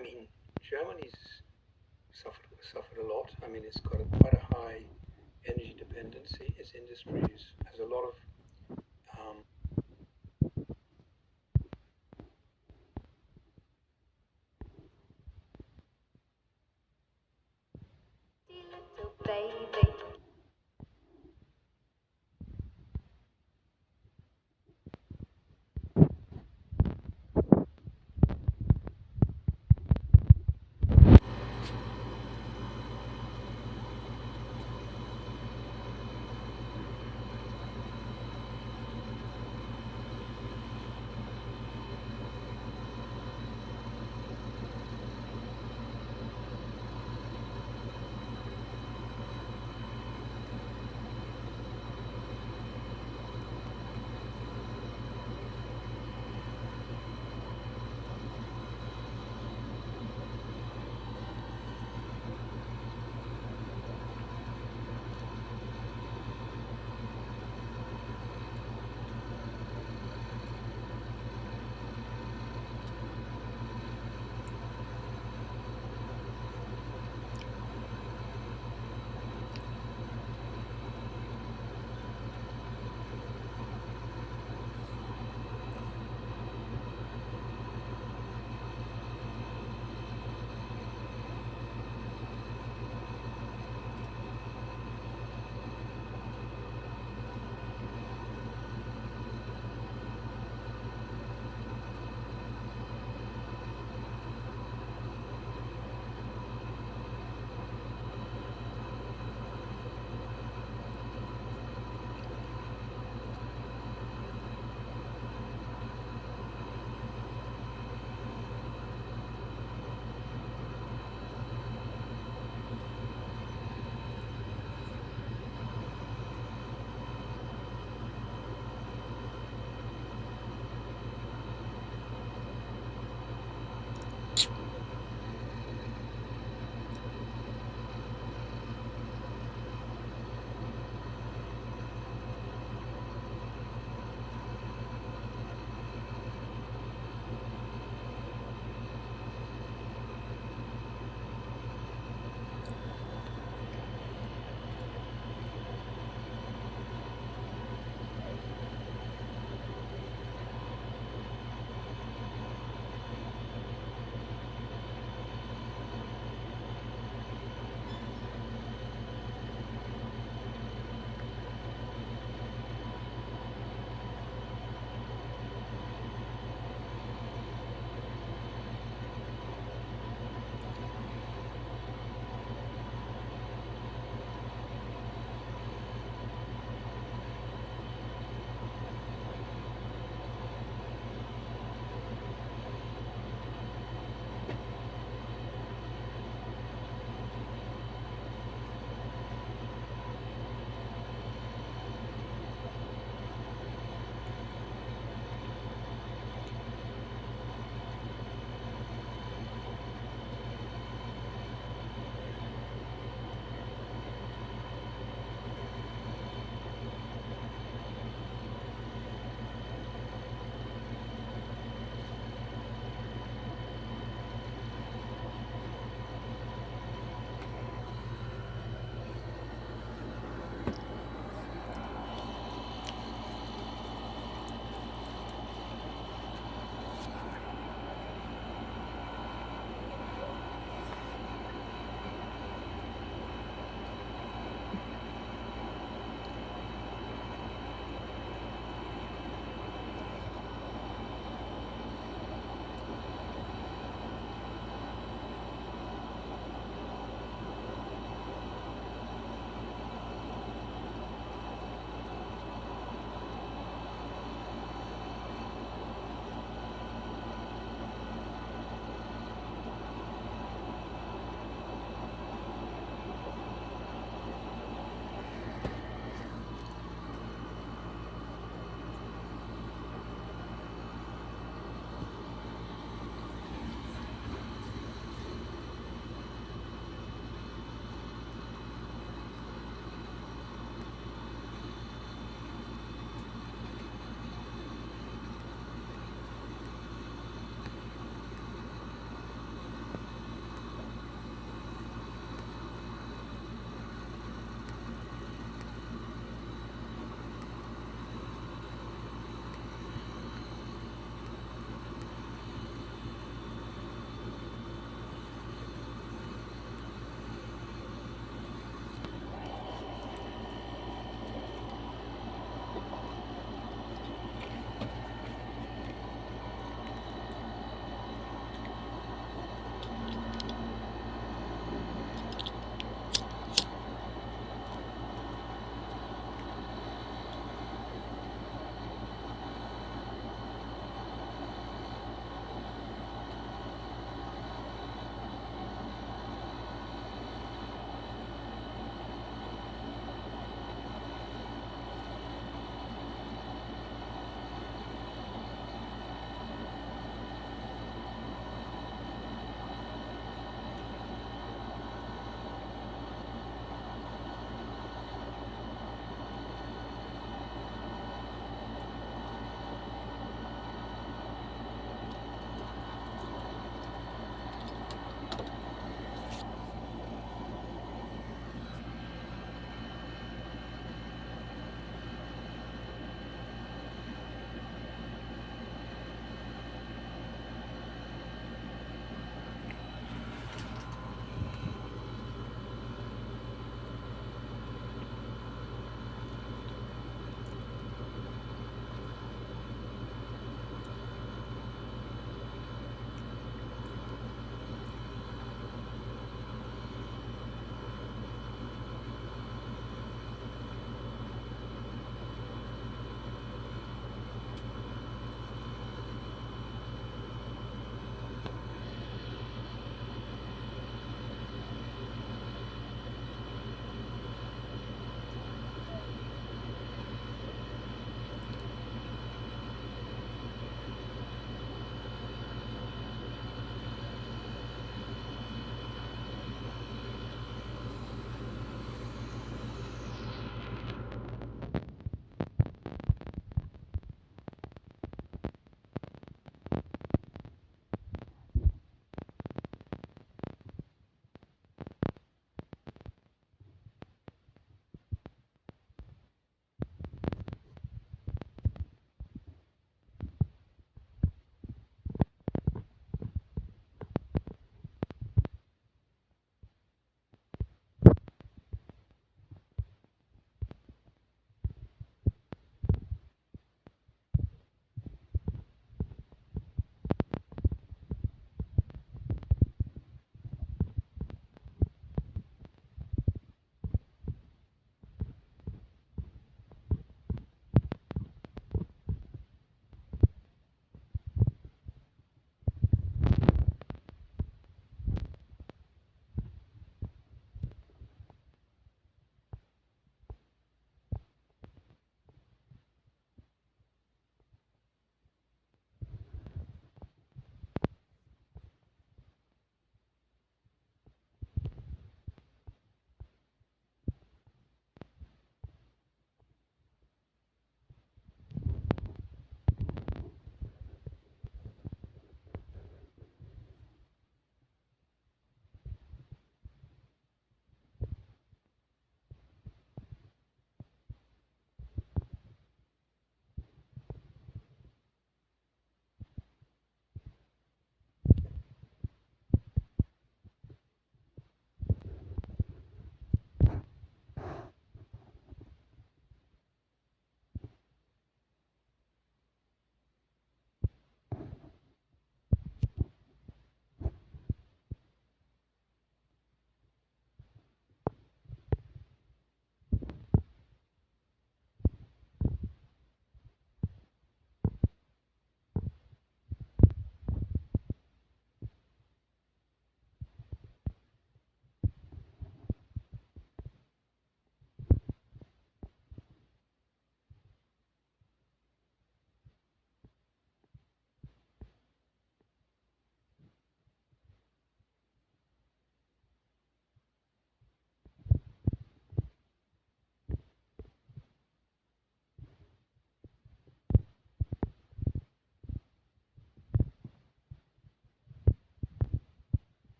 I mean, Germany's suffered a lot. I mean, it's got quite a high energy dependency. Its industries has a lot of um, Little baby.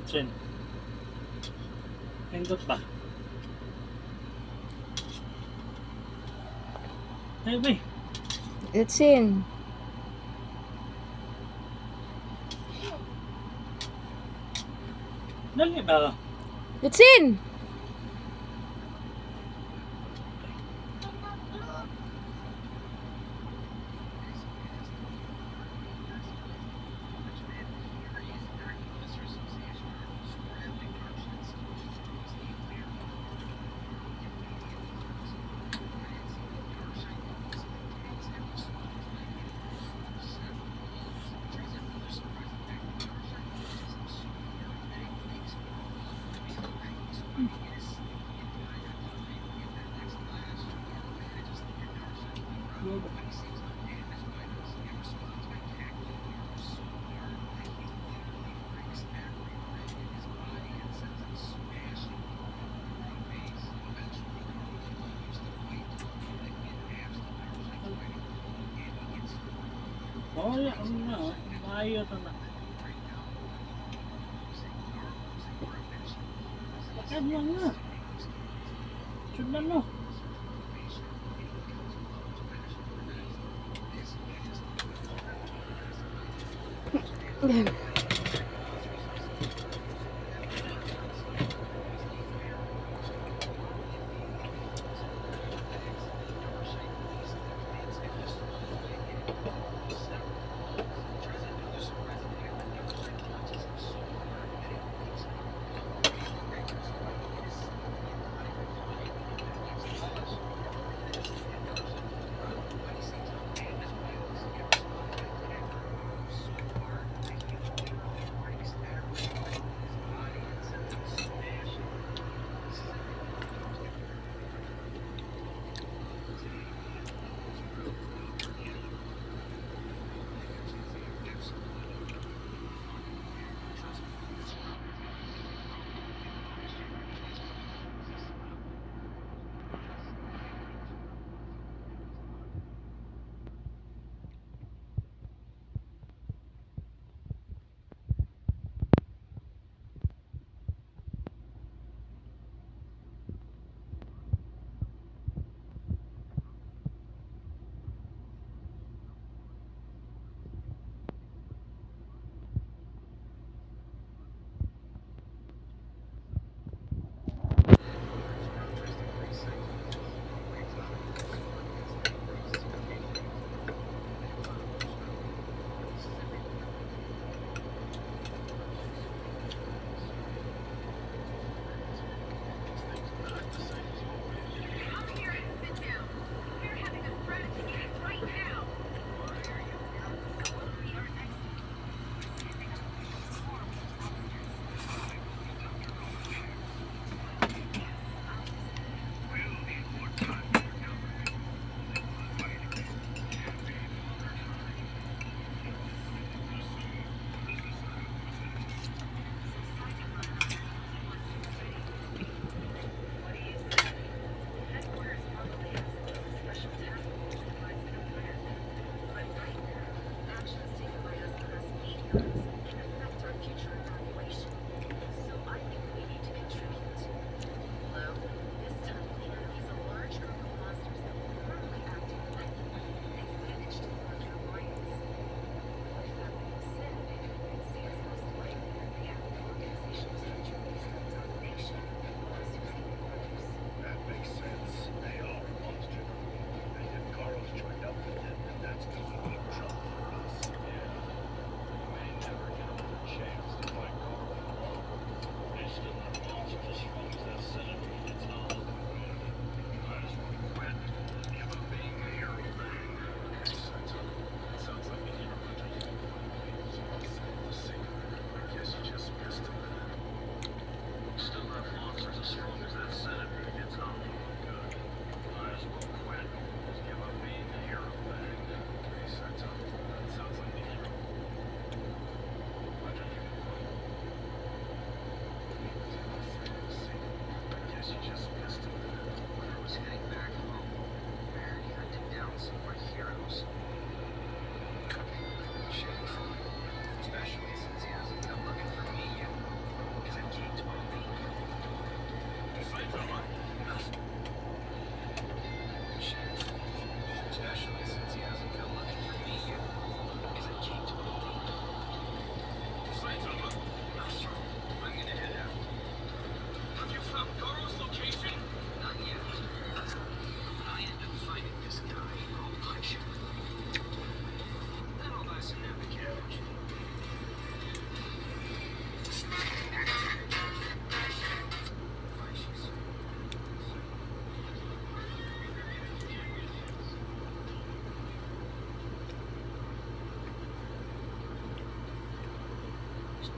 Send. Pindot ba? Ay, bay. It's in. Dali ba? It's in. Oh, ya, ano, maayo to na. Bakit mo nga? Sundan mo.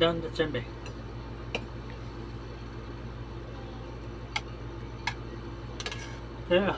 Down the chamber. Yeah.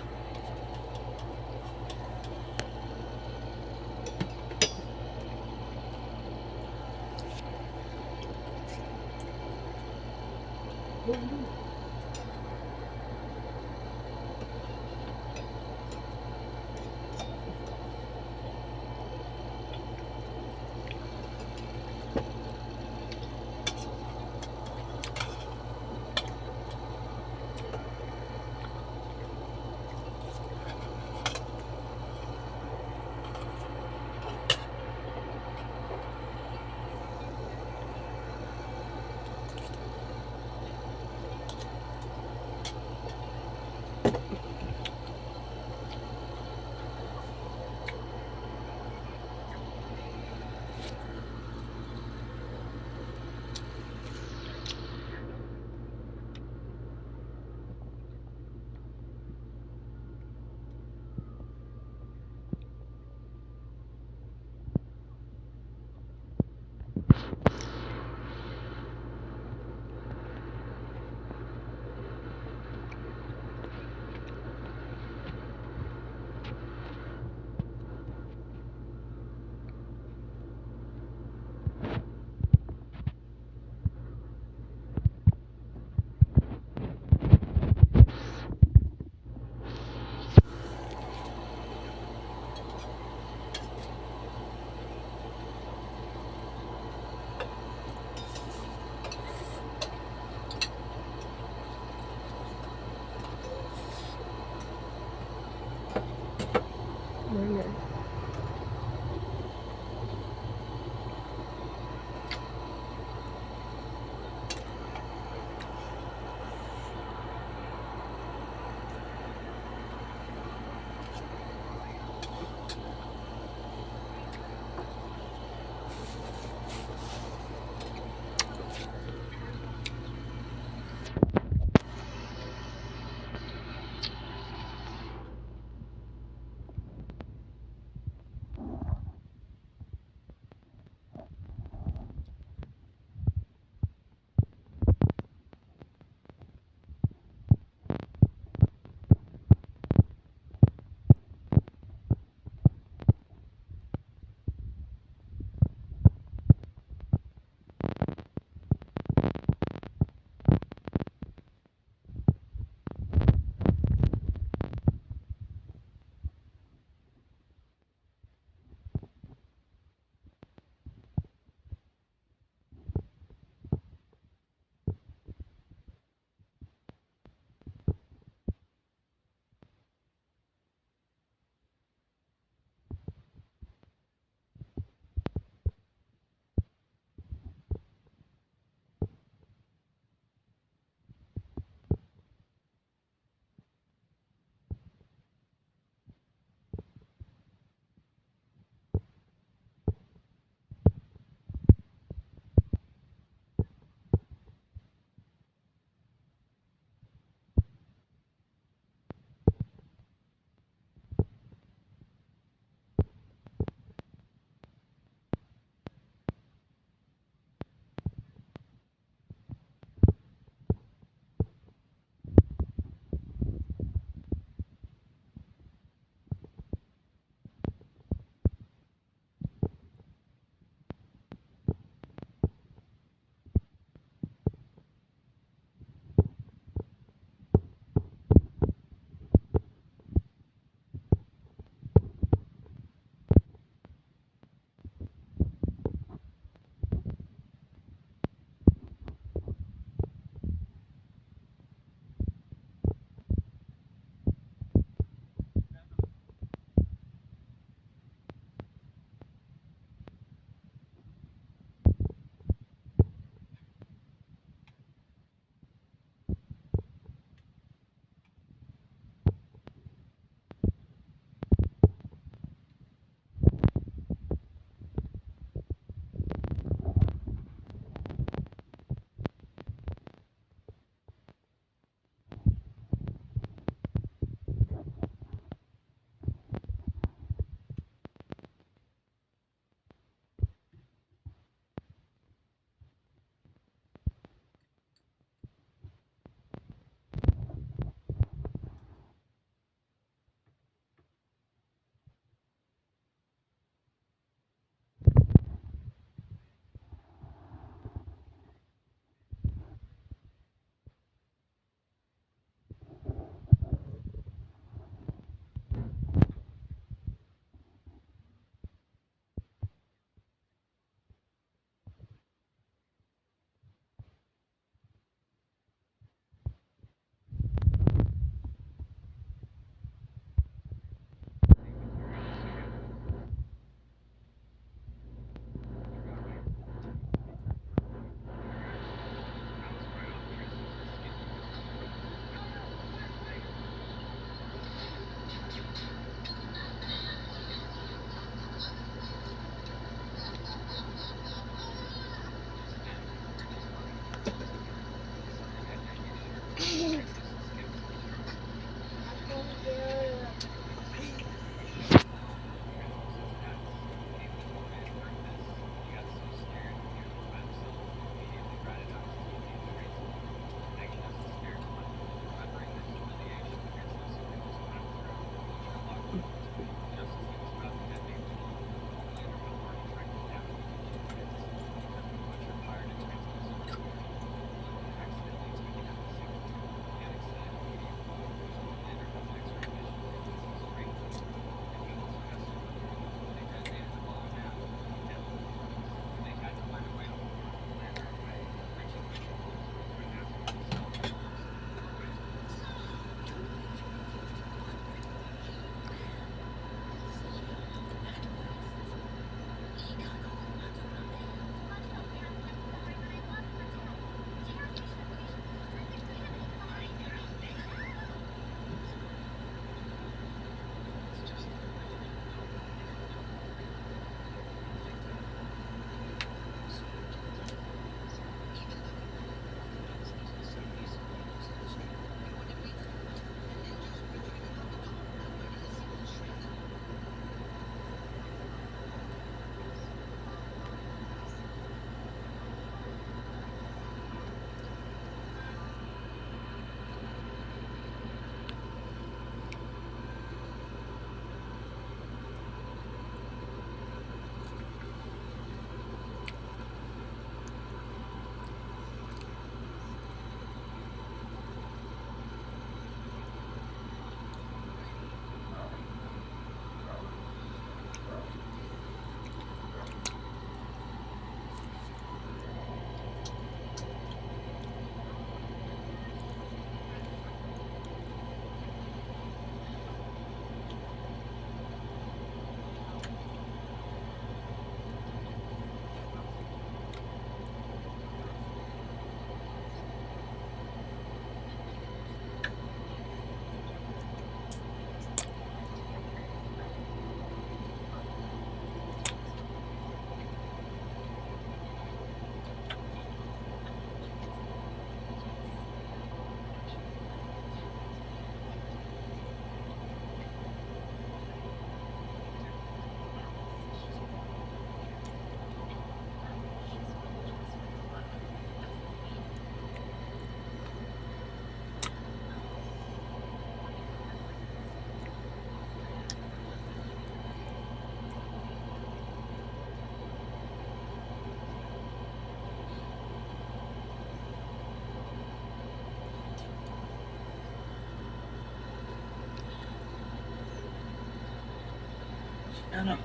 Ano?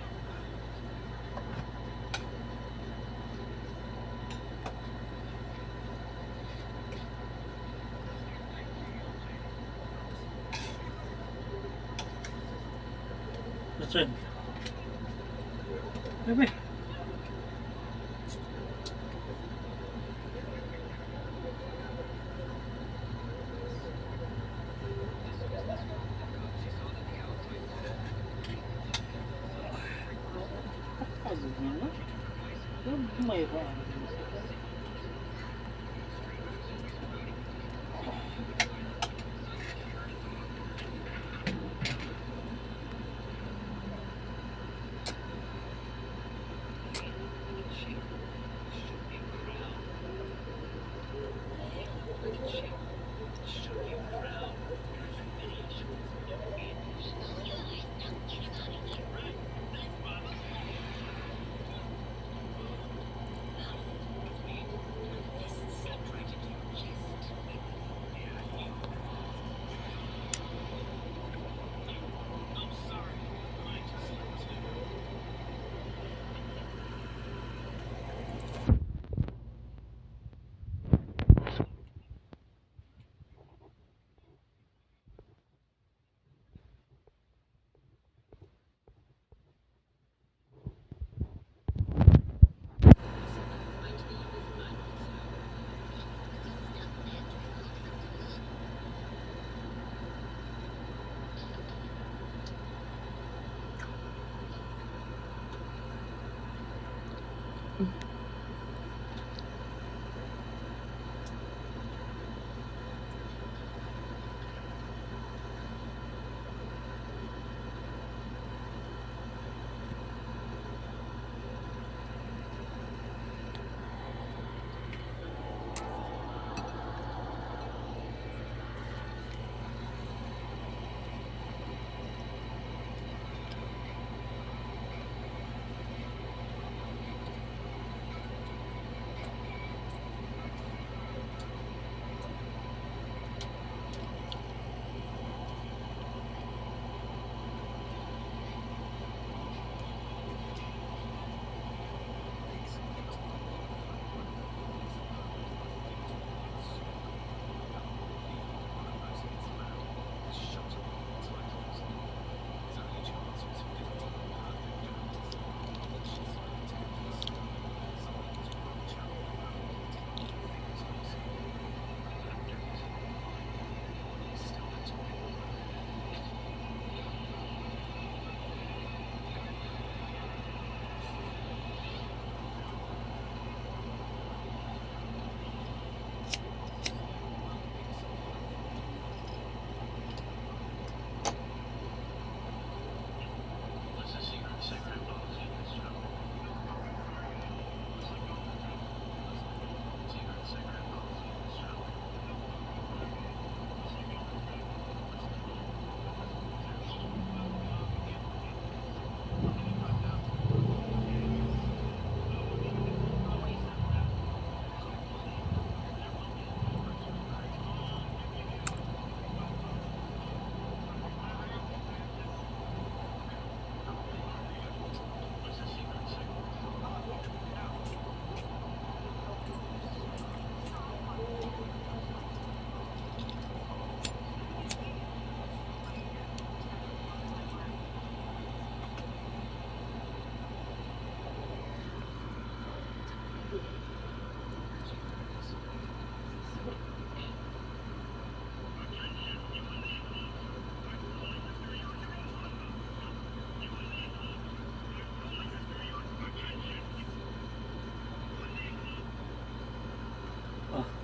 Listen. Bebe. May ba?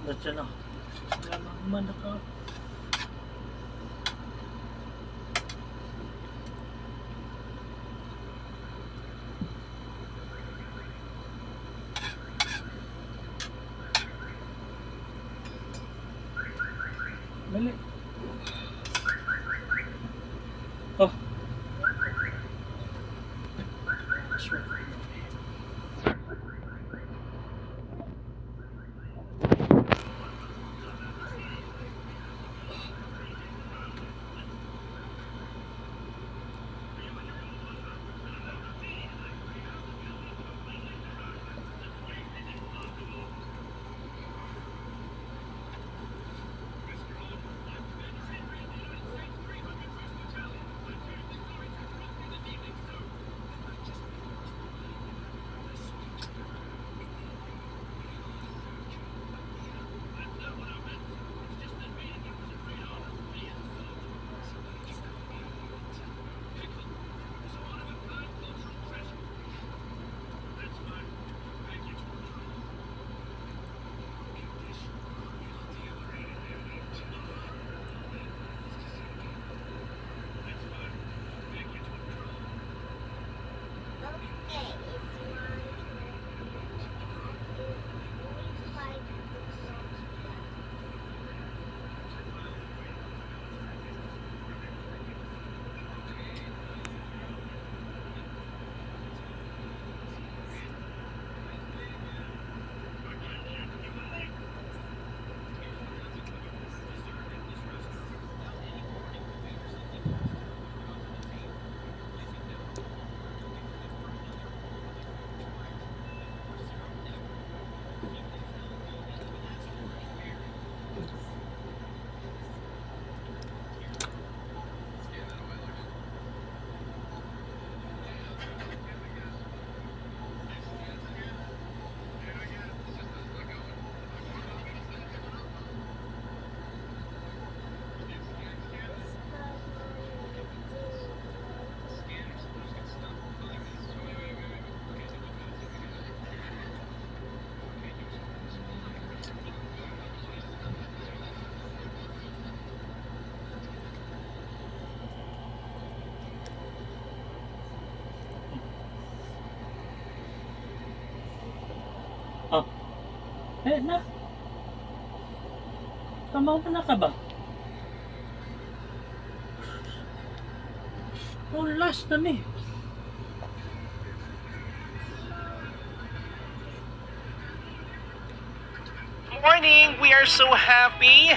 That's ano. Wala ka. Mali. Oh. Sure. Na. Tamaw ka na ka ba? Oh, last kami. Morning! We are so happy.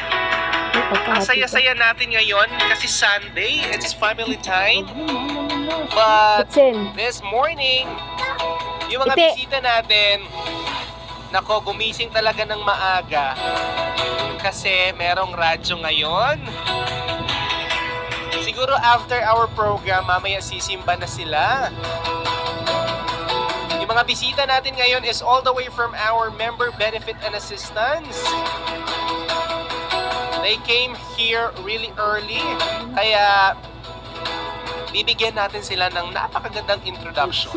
Ang saya-saya natin ngayon kasi Sunday, it's family time. But Litsin. this morning, yung mga Ite. bisita natin, nako, gumising talaga ng maaga. Kasi merong radyo ngayon. Siguro after our program, mamaya sisimba na sila. Yung mga bisita natin ngayon is all the way from our member benefit and assistance. They came here really early, kaya bibigyan natin sila ng napakagandang introduction.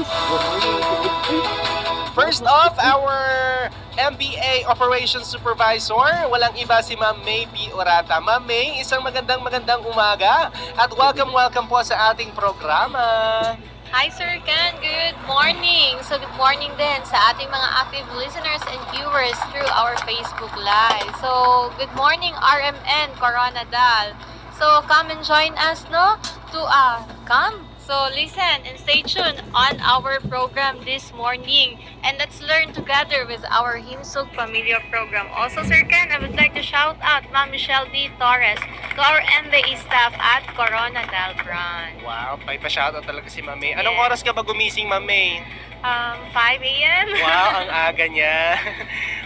First off, our MBA Operations Supervisor, walang iba si Ma'am May P. Orata. Ma'am May, isang magandang umaga at welcome po sa ating programa. Hi Sir Ken, good morning! So good morning din sa ating mga active listeners and viewers through our Facebook Live. So good morning RMN Coronadal. So come and join us come. So listen and stay tuned on our program this morning and let's learn together with our Himsog Pamilya program. Also Sir Ken, I would like to shout out Ma'am Michelle D. Torres to our MBA staff at Coronadal branch. Wow, may pa-shoutout talaga si Ma'am May. Anong Yes. oras ka ba gumising, Ma'am May? 5 a.m. Wow, ang aga niya.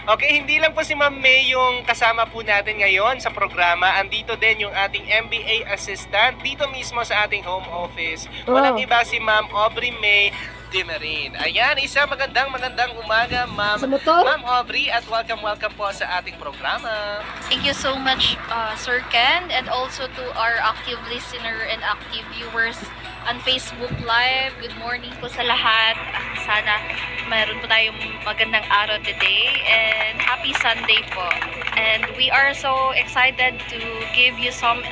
Okay, hindi lang po si Ma'am May yung kasama po natin ngayon sa programa. Andito din yung ating MBA assistant dito mismo sa ating home office. Walang Wow. iba si Ma'am Aubrey May Dimarin. Ayan, isa magandang umaga, Ma'am. Sa motor? Ma'am Aubrey, at welcome po sa ating programa. Thank you so much, Sir Ken, and also to our active listener and active viewers on Facebook Live. Good morning po sa lahat. Sana mayroon po tayong magandang araw today and happy Sunday po. And we are so excited to give you some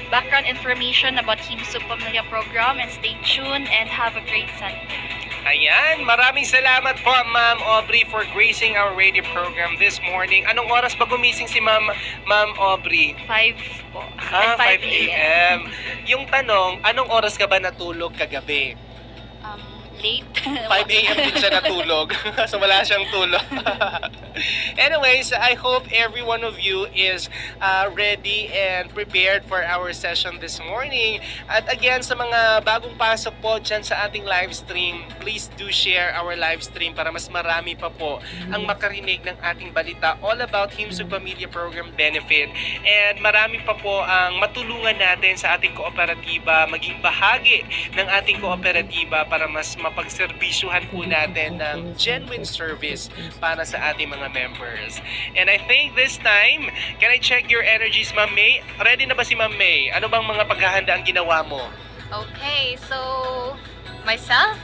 background information about Himsog Pamilya program and stay tuned and have a great Sunday. Ayan, maraming salamat po Ma'am Aubrey for gracing our radio program this morning. Anong oras ba gumising si Ma'am Aubrey? 5 po. 5 a.m. Yung tanong, anong oras ka ba natulog kagabi? Late. 5 a.m. din siya natulog. So wala siyang tulog. Anyways, I hope every one of you is ready and prepared for our session this morning. At again, sa mga bagong pasok po dyan sa ating live stream, please do share our live stream para mas marami pa po ang makarinig ng ating balita all about Himsog Pamilya Program Benefit. And marami pa po ang matulungan natin sa ating kooperatiba, maging bahagi ng ating kooperatiba para mas mapagserbisyuhan po natin ng genuine service para sa ating mga members. And I think this time, can I check your energies, Ma'am May? Ready na ba si Ma'am May? Ano bang mga paghahanda ang ginawa mo? Okay, so myself?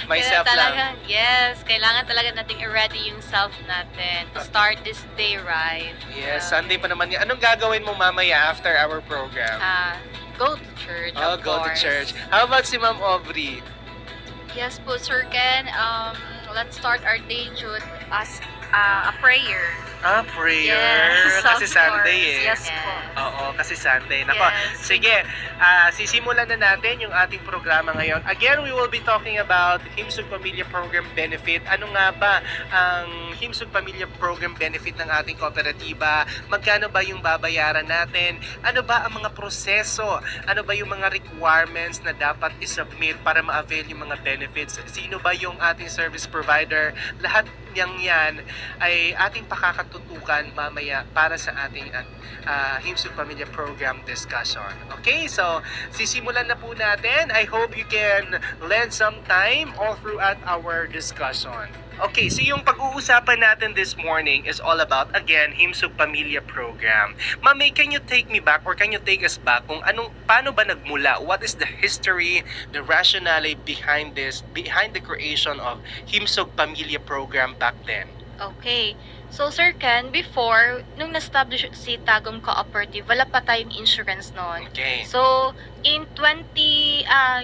Myself Kailangan lang. Yes, kailangan talaga nating i-ready yung self natin to start this day right. Yes, Sunday pa naman yan. Anong gagawin mo mamaya after our program? Go to church, Oh, of go to course. church. How about si Ma'am Aubrey? Yes po, Sir Ken. Let's start our day with a prayer. Prayer. Yes, Kasi of Sunday course. eh. Yes po. Oo, kasi Sunday. Nako, Yes. sige. Sisimulan na natin yung ating programa ngayon. Again, we will be talking about Himsog Pamilya Program Benefit. Ano nga ba ang Himsog Pamilya Program Benefit ng ating kooperatiba? Magkano ba yung babayaran natin? Ano ba ang mga proseso? Ano ba yung mga requirements na dapat isubmit para ma-avail yung mga benefits? Sino ba yung ating service provider? Lahat yan ay ating pakakatutukan mamaya para sa ating Himsog Pamilya Program discussion. Okay, so sisimulan na po natin. I hope you can lend some time all throughout our discussion. Okay, so yung pag-uusapan natin this morning is all about, again, Himsog Pamilya Program. Mami, can you take me back or can you take us back kung paano ba nagmula? What is the history, the rationale behind the creation of Himsog Pamilya Program back then? Okay. So, Sir Ken, before, nung na-establish si Tagum Cooperative, wala pa tayong insurance noon. Okay. So, in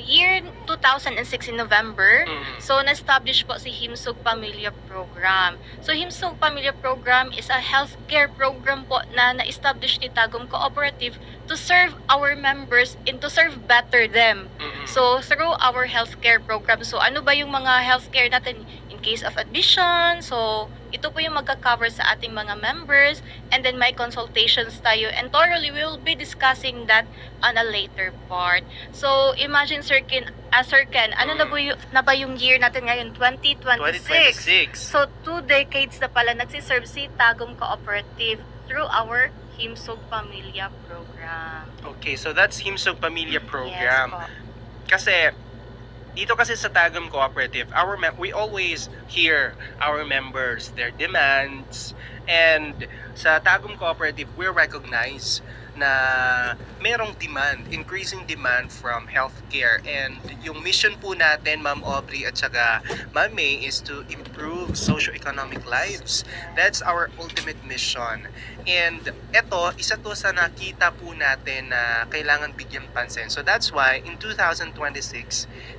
year 2006 in November, so na-establish po si Himsog Pamilya Program. So, Himsog Pamilya Program is a healthcare program po na na-establish ni Tagum Cooperative to serve our members and to serve better them. So, through our healthcare program. So, ano ba yung mga healthcare natin in case of admission? So, ito po yung magka-cover sa ating mga members, and then may consultations tayo, and thoroughly we will be discussing that on a later part. So imagine Sir Ken, ano na ba yung year natin ngayon? 2026. So 2 decades na pala nagsiserve si Tagum Cooperative through our Himsog Pamilya Program. Okay, so that's Himsog Pamilya Program. Yes po. Kasi dito kasi sa Tagum Cooperative, we always hear our members, their demands, and sa Tagum Cooperative, we recognize na merong demand, increasing demand from healthcare, and yung mission po natin, Ma'am Aubrey at saka Ma'am May, is to improve socio-economic lives. That's our ultimate mission. And ito, isa to sa nakita po natin na kailangan bigyan pansin. So that's why in 2026,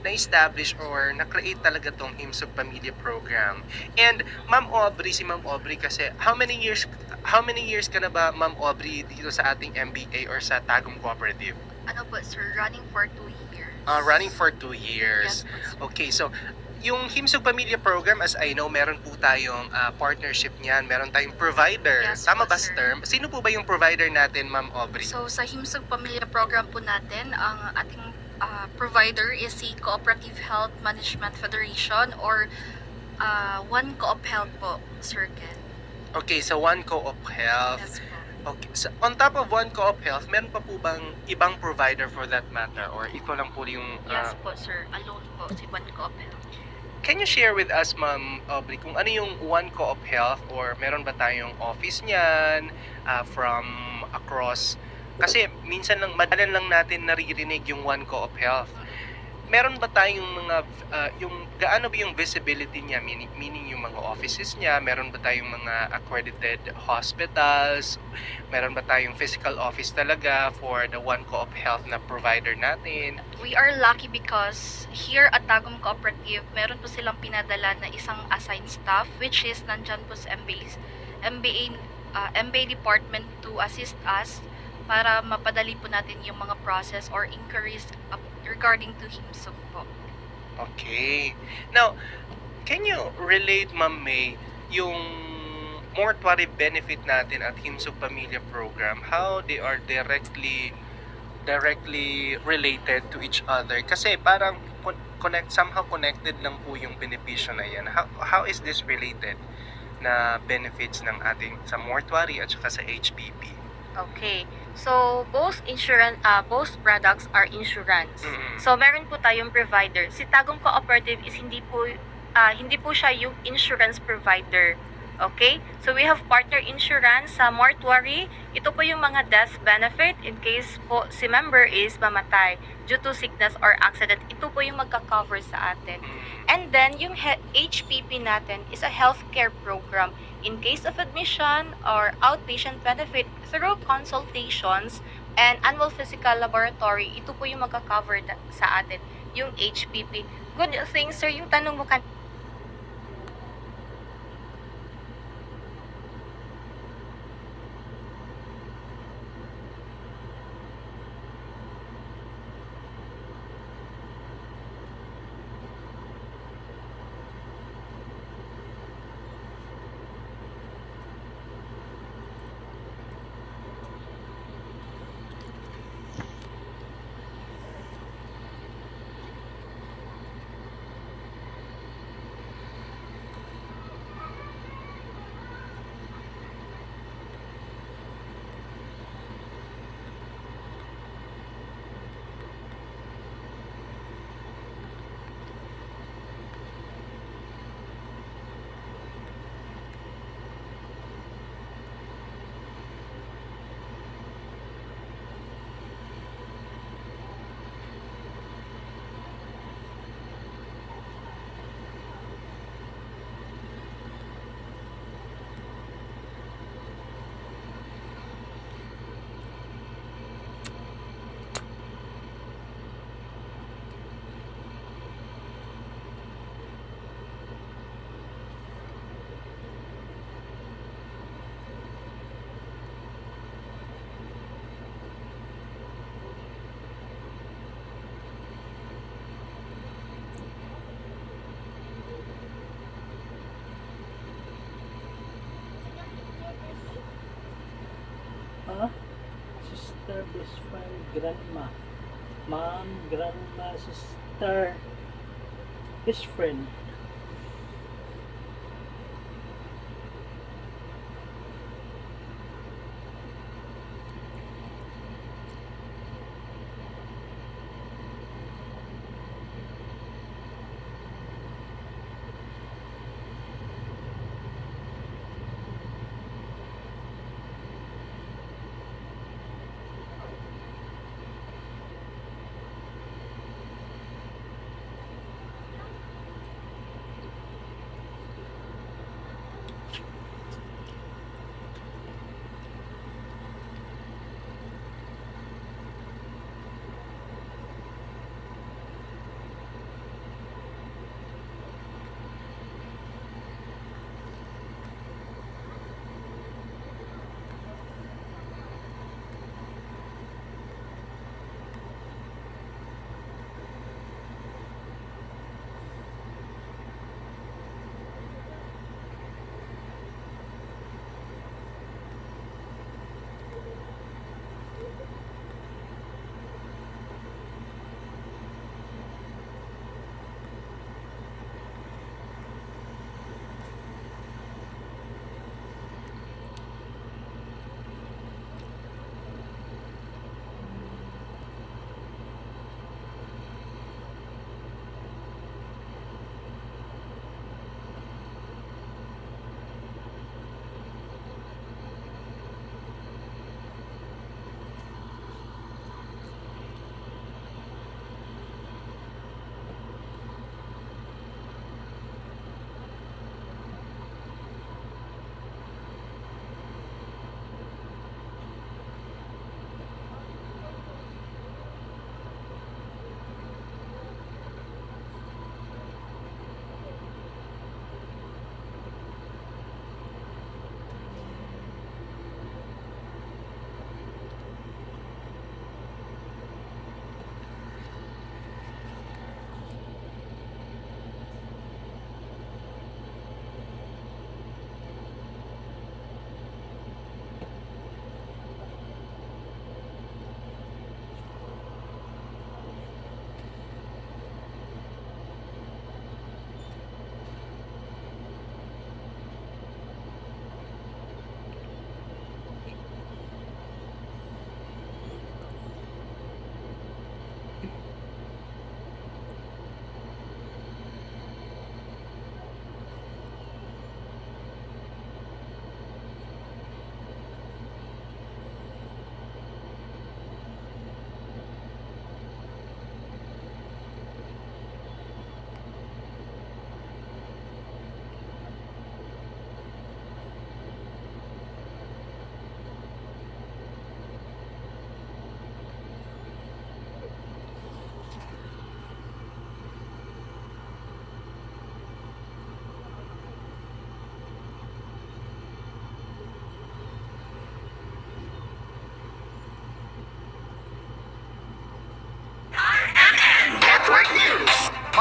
na-establish or na-create talaga tong Himsog Pamilya Program. And Ma'am Aubrey, si Ma'am Aubrey kasi, how many years ka na ba, Ma'am Aubrey, dito sa ating MBA or sa Tagum Cooperative? Ano po sir, running for 2 years. Running for 2 years. Yes po. Okay, so yung Himsog Pamilya Program, as I know, meron po tayong partnership niyan. Meron tayong provider. Yes Tama po, ba, sir. term? Sino po ba yung provider natin, Ma'am Aubrey? So sa Himsog Pamilya Program po natin, ang ating provider is si Cooperative Health Management Federation or One Co-op Health po, Sir Ken. Okay, so One Co-op Health. Yes po. Okay, so on top of One Co-op Health, meron pa po bang ibang provider for that matter? Or ito lang po yung... Yes po, sir. Alone po si One Co-op Health. Can you share with us, Ma'am Aubrey, kung ano yung One Co-op Health, or meron ba tayong office niyan from across? Kasi minsan lang, madalan lang natin naririnig yung One Co-op Health. Meron ba tayong mga, gaano ba yung visibility niya, meaning yung mga offices niya, meron ba tayong mga accredited hospitals, meron ba tayong physical office talaga for the One Co-op Health na provider natin? We are lucky because here at Tagum Cooperative, meron po silang pinadala na isang assigned staff which is nandyan po sa MBA department to assist us para mapadali po natin yung mga process or inquiries regarding to Himsog po. Okay. Now, can you relate, Ma'am May, yung mortuary benefit natin at Himsog Pamilya Program, how they are directly related to each other? Kasi parang somehow connected lang po yung benepisyo na yan. How is this related na benefits ng ating sa mortuary at saka sa HPP? Okay. So, both products are insurance. So, meron po tayong provider. Si Tagum Cooperative is hindi po siya yung insurance provider. Okay? So, we have partner insurance sa mortuary. Ito po yung mga death benefit in case po si member is mamatay due to sickness or accident. Ito po yung magka-cover sa atin. And then, yung HPP natin is a healthcare program. In case of admission or outpatient benefit through consultations and annual physical laboratory, ito po yung magka-cover sa atin, yung HPP. Good thing, sir, yung tanong mo best friend, grandma, mom, grandma, sister, best friend.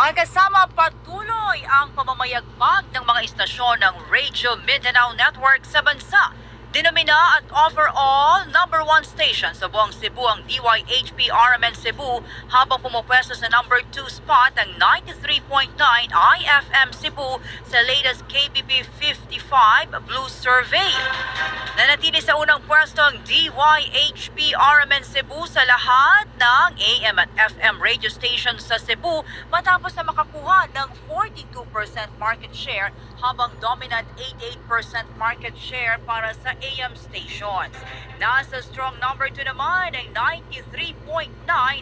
Mga kasama, patuloy ang pamamayagpag ng mga istasyon ng Radio Mindanao Network sa bansa. Dinomina at overall number 1 station sa buong Cebu ang DYHP RMN Cebu habang pumupwesto sa number 2 spot ang 93.9 IFM Cebu sa latest KBP 55 Blue Survey. Nanatili sa unang pwesto ang DYHP RMN Cebu sa lahat ng AM at FM radio stations sa Cebu matapos na makakuha ng 42% market share habang dominant 88% market share para sa AM stations. Nasa strong number 2 naman ang 93.9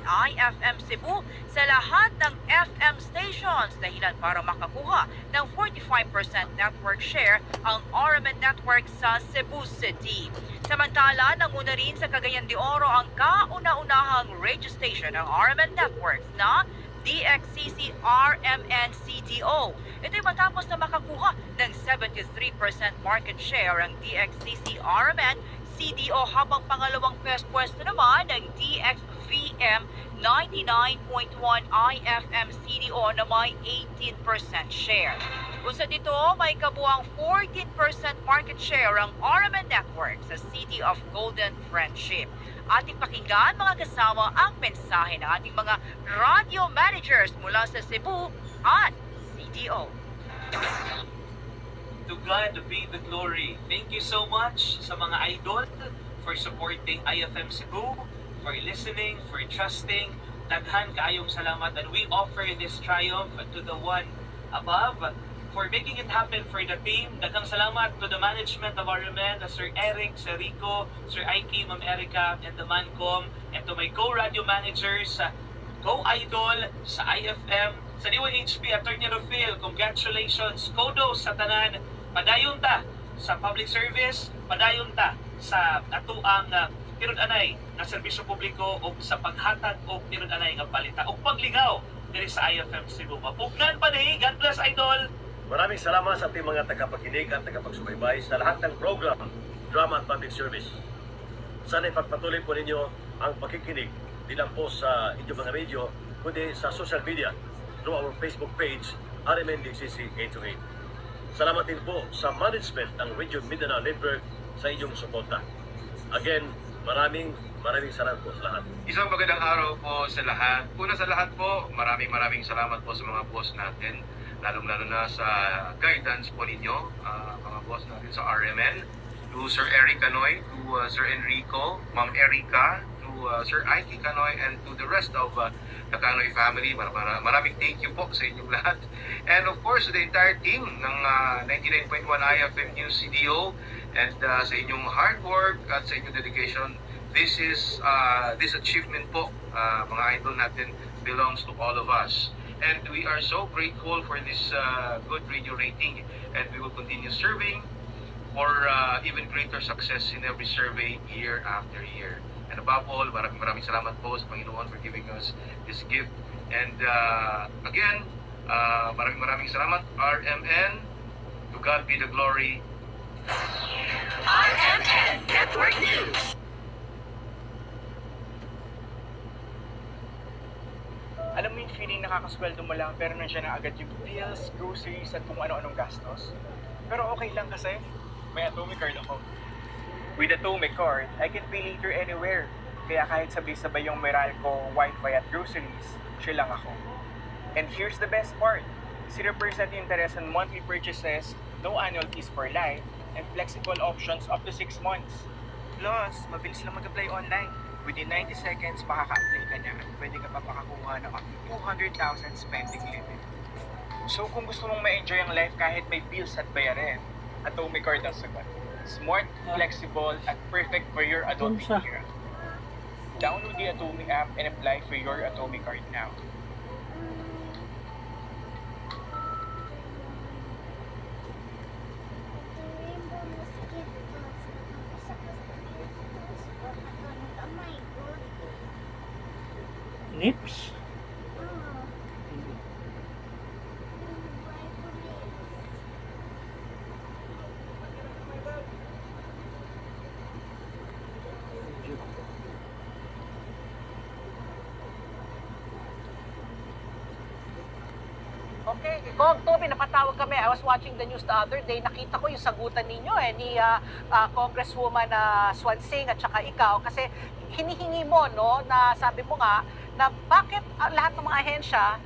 IFM Cebu sa lahat ng FM stations dahilan para makakuha ng 45% network share ang RMN network sa Cebu City. Samantala, nanguna rin sa Cagayan de Oro ang kauna-unahang radio station ng RMN networks na DXCC-RMN-CDO. Ito'y matapos na makakuha ng 73% market share ang DXCC-RMN-CDO habang pangalawang pwesto naman ng DXVM 99.1 IFM-CDO na may 18% share. Bukod dito, may kabuang 14% market share ang RMN Network sa City of Golden Friendship. Ating pakinggan mga kasama ang mensahe ng ating mga radio managers mula sa Cebu at CDO. To God be the glory. Thank you so much sa mga idol for supporting IFM Cebu, for listening, for trusting. Daghan kaayong salamat, and we offer this triumph to the one above for making it happen for the team. Daghang salamat to the management of RMN, Sir Eric, Sir Rico, Sir Ike, Ma'am Erica, and the Mancom, and to my co-radio managers, co-idol sa IFM, sa DYHP, Attorney Rufil, congratulations. Kudos sa tanan. Padayon ta sa public service, padayon ta sa atuang tinud-anay nga serbisyo publiko o sa paghatag og tinud-anay nga balita o pagligaw diri sa IFM Cebu. Mapugnan pa ni. God bless, idol. Maraming salamat sa ating mga tagapakinig at tagapagsubaybay sa lahat ng program, drama at public service. Sana ipagpatuloy po ninyo ang pakikinig di lang po sa inyong mga radio, kundi sa social media through our Facebook page, RMN DCC 828. Salamat din po sa management ng Radio Mindanao Network sa inyong suporta. Again, maraming salamat po sa lahat. Isang magandang araw po sa lahat. Una sa lahat po, maraming salamat po sa mga boss natin, lalong-lalo na sa guidance po ninyo, mga boss natin sa RMN, to Sir Eric Canoy, to Sir Enrico, Ma'am Erica, to Sir Ike Canoy, and to the rest of the Canoy family. Maraming thank you po sa inyong lahat. And of course, the entire team ng 99.1 IFM News CDO, and sa inyong hard work at sa inyong dedication, this achievement po, mga idol natin, belongs to all of us. And we are so grateful for this good radio rating, and we will continue serving for even greater success in every survey year after year. And above all, maraming salamat po sa Panginoon for giving us this gift. And again, maraming salamat, RMN. To God be the glory. RMN Network News. Alam mo yung feeling nakakasweldo mo lang pero nandiyan na agad yung bills, groceries at kung ano-anong gastos? Pero okay lang kasi may Atomic Card ako. With Atomic Card, I can pay later anywhere. Kaya kahit sabay-sabay yung Meralco, Wi-Fi at groceries, chill lang ako. And here's the best part. 0% interest on monthly purchases, no annual fees for life, and flexible options up to 6 months. Plus, mabilis lang mag-apply online. Within 90 seconds, makaka-apply ka na at pwede ka pa makakuha ng up to 200,000 spending limit. So kung gusto mong ma-enjoy ang life kahit may bills at bayarin, Atomic Card ang sagot. Smart, flexible, at perfect for your adulting era. Download the Atomic app and apply for your Atomic Card now. Nips? Okay, Kong, Toby, napatawag kami. I was watching the news the other day. Nakita ko yung sagutan ninyo ni Congresswoman Swansing at saka ikaw kasi hinihingi mo, no, na sabi mo nga na bakit lahat ng mga ahensya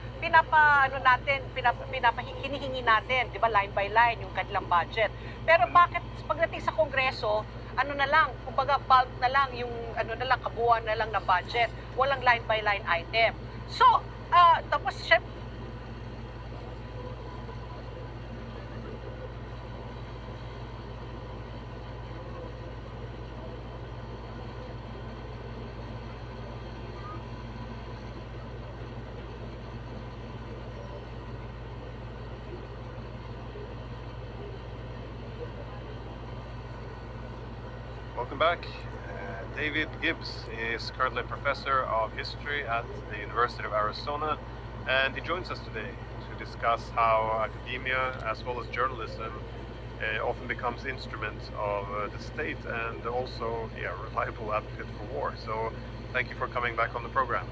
hinihingi natin, di ba, line by line yung kanilang budget. Pero bakit pagdating sa Kongreso, ano na lang, kumbaga bulk na lang, yung ano na lang, kabuuan na lang na budget, walang line by line item. So, tapos syempre, welcome back. David Gibbs is currently a professor of history at the University of Arizona, and he joins us today to discuss how academia as well as journalism often becomes instruments of the state and also reliable advocate for war. So thank you for coming back on the program.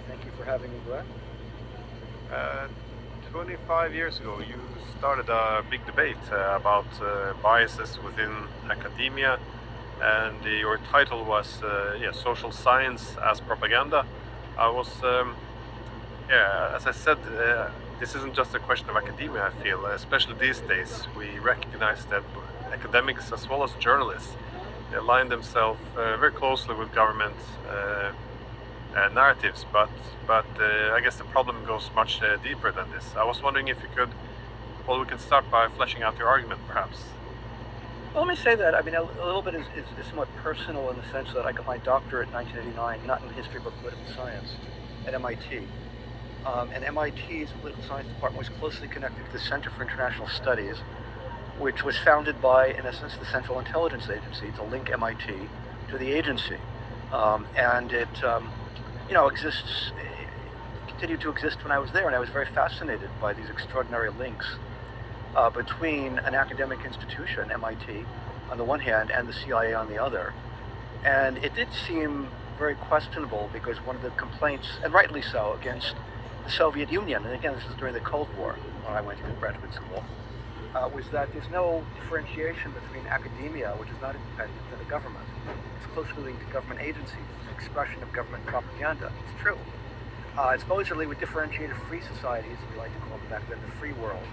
Thank you for having me, Glenn. 25 years ago, you started a big debate about biases within academia, and your title was Social Science as Propaganda. I was, as I said, this isn't just a question of academia, I feel, especially these days. We recognize that academics as well as journalists align themselves very closely with government narratives, but I guess the problem goes much deeper than this. I was wondering if you could, well, we can start by fleshing out your argument, perhaps. Well, let me say that, I mean, a little bit is somewhat personal in the sense that I got my doctorate in 1989, not in history but political science, at MIT. And MIT's political science department was closely connected to the Center for International Studies, which was founded by, in essence, the Central Intelligence Agency to link MIT to the agency. And it, exists, continued to exist when I was there, and I was very fascinated by these extraordinary links between an academic institution, MIT, on the one hand, and the CIA on the other. And it did seem very questionable because one of the complaints, and rightly so, against the Soviet Union, and again, this was during the Cold War when I went to graduate school, was that there's no differentiation between academia, which is not independent, and the government. It's closely linked to government agencies. It's an expression of government propaganda. It's true. Supposedly, what differentiated free societies, as we like to call them back then, the free world,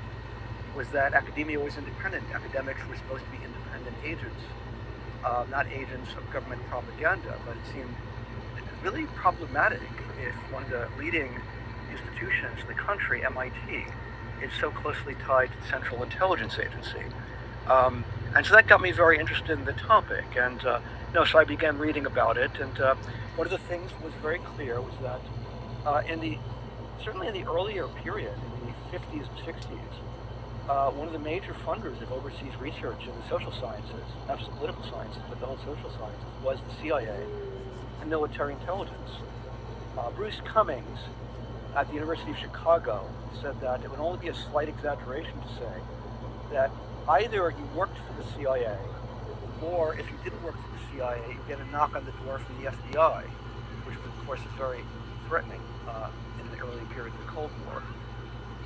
was that academia was independent. Academics were supposed to be independent agents, not agents of government propaganda, but it seemed really problematic if one of the leading institutions in the country, MIT, is so closely tied to the Central Intelligence Agency. And so that got me very interested in the topic. And so I began reading about it. And one of the things was very clear was that certainly in the earlier period, in the 50s and 60s, one of the major funders of overseas research in the social sciences, not just the political sciences, but the whole social sciences, was the CIA and military intelligence. Bruce Cummings at the University of Chicago said that it would only be a slight exaggeration to say that either you worked for the CIA, or if you didn't work for the CIA, you get a knock on the door from the FBI, which of course is very threatening in the early period of the Cold War.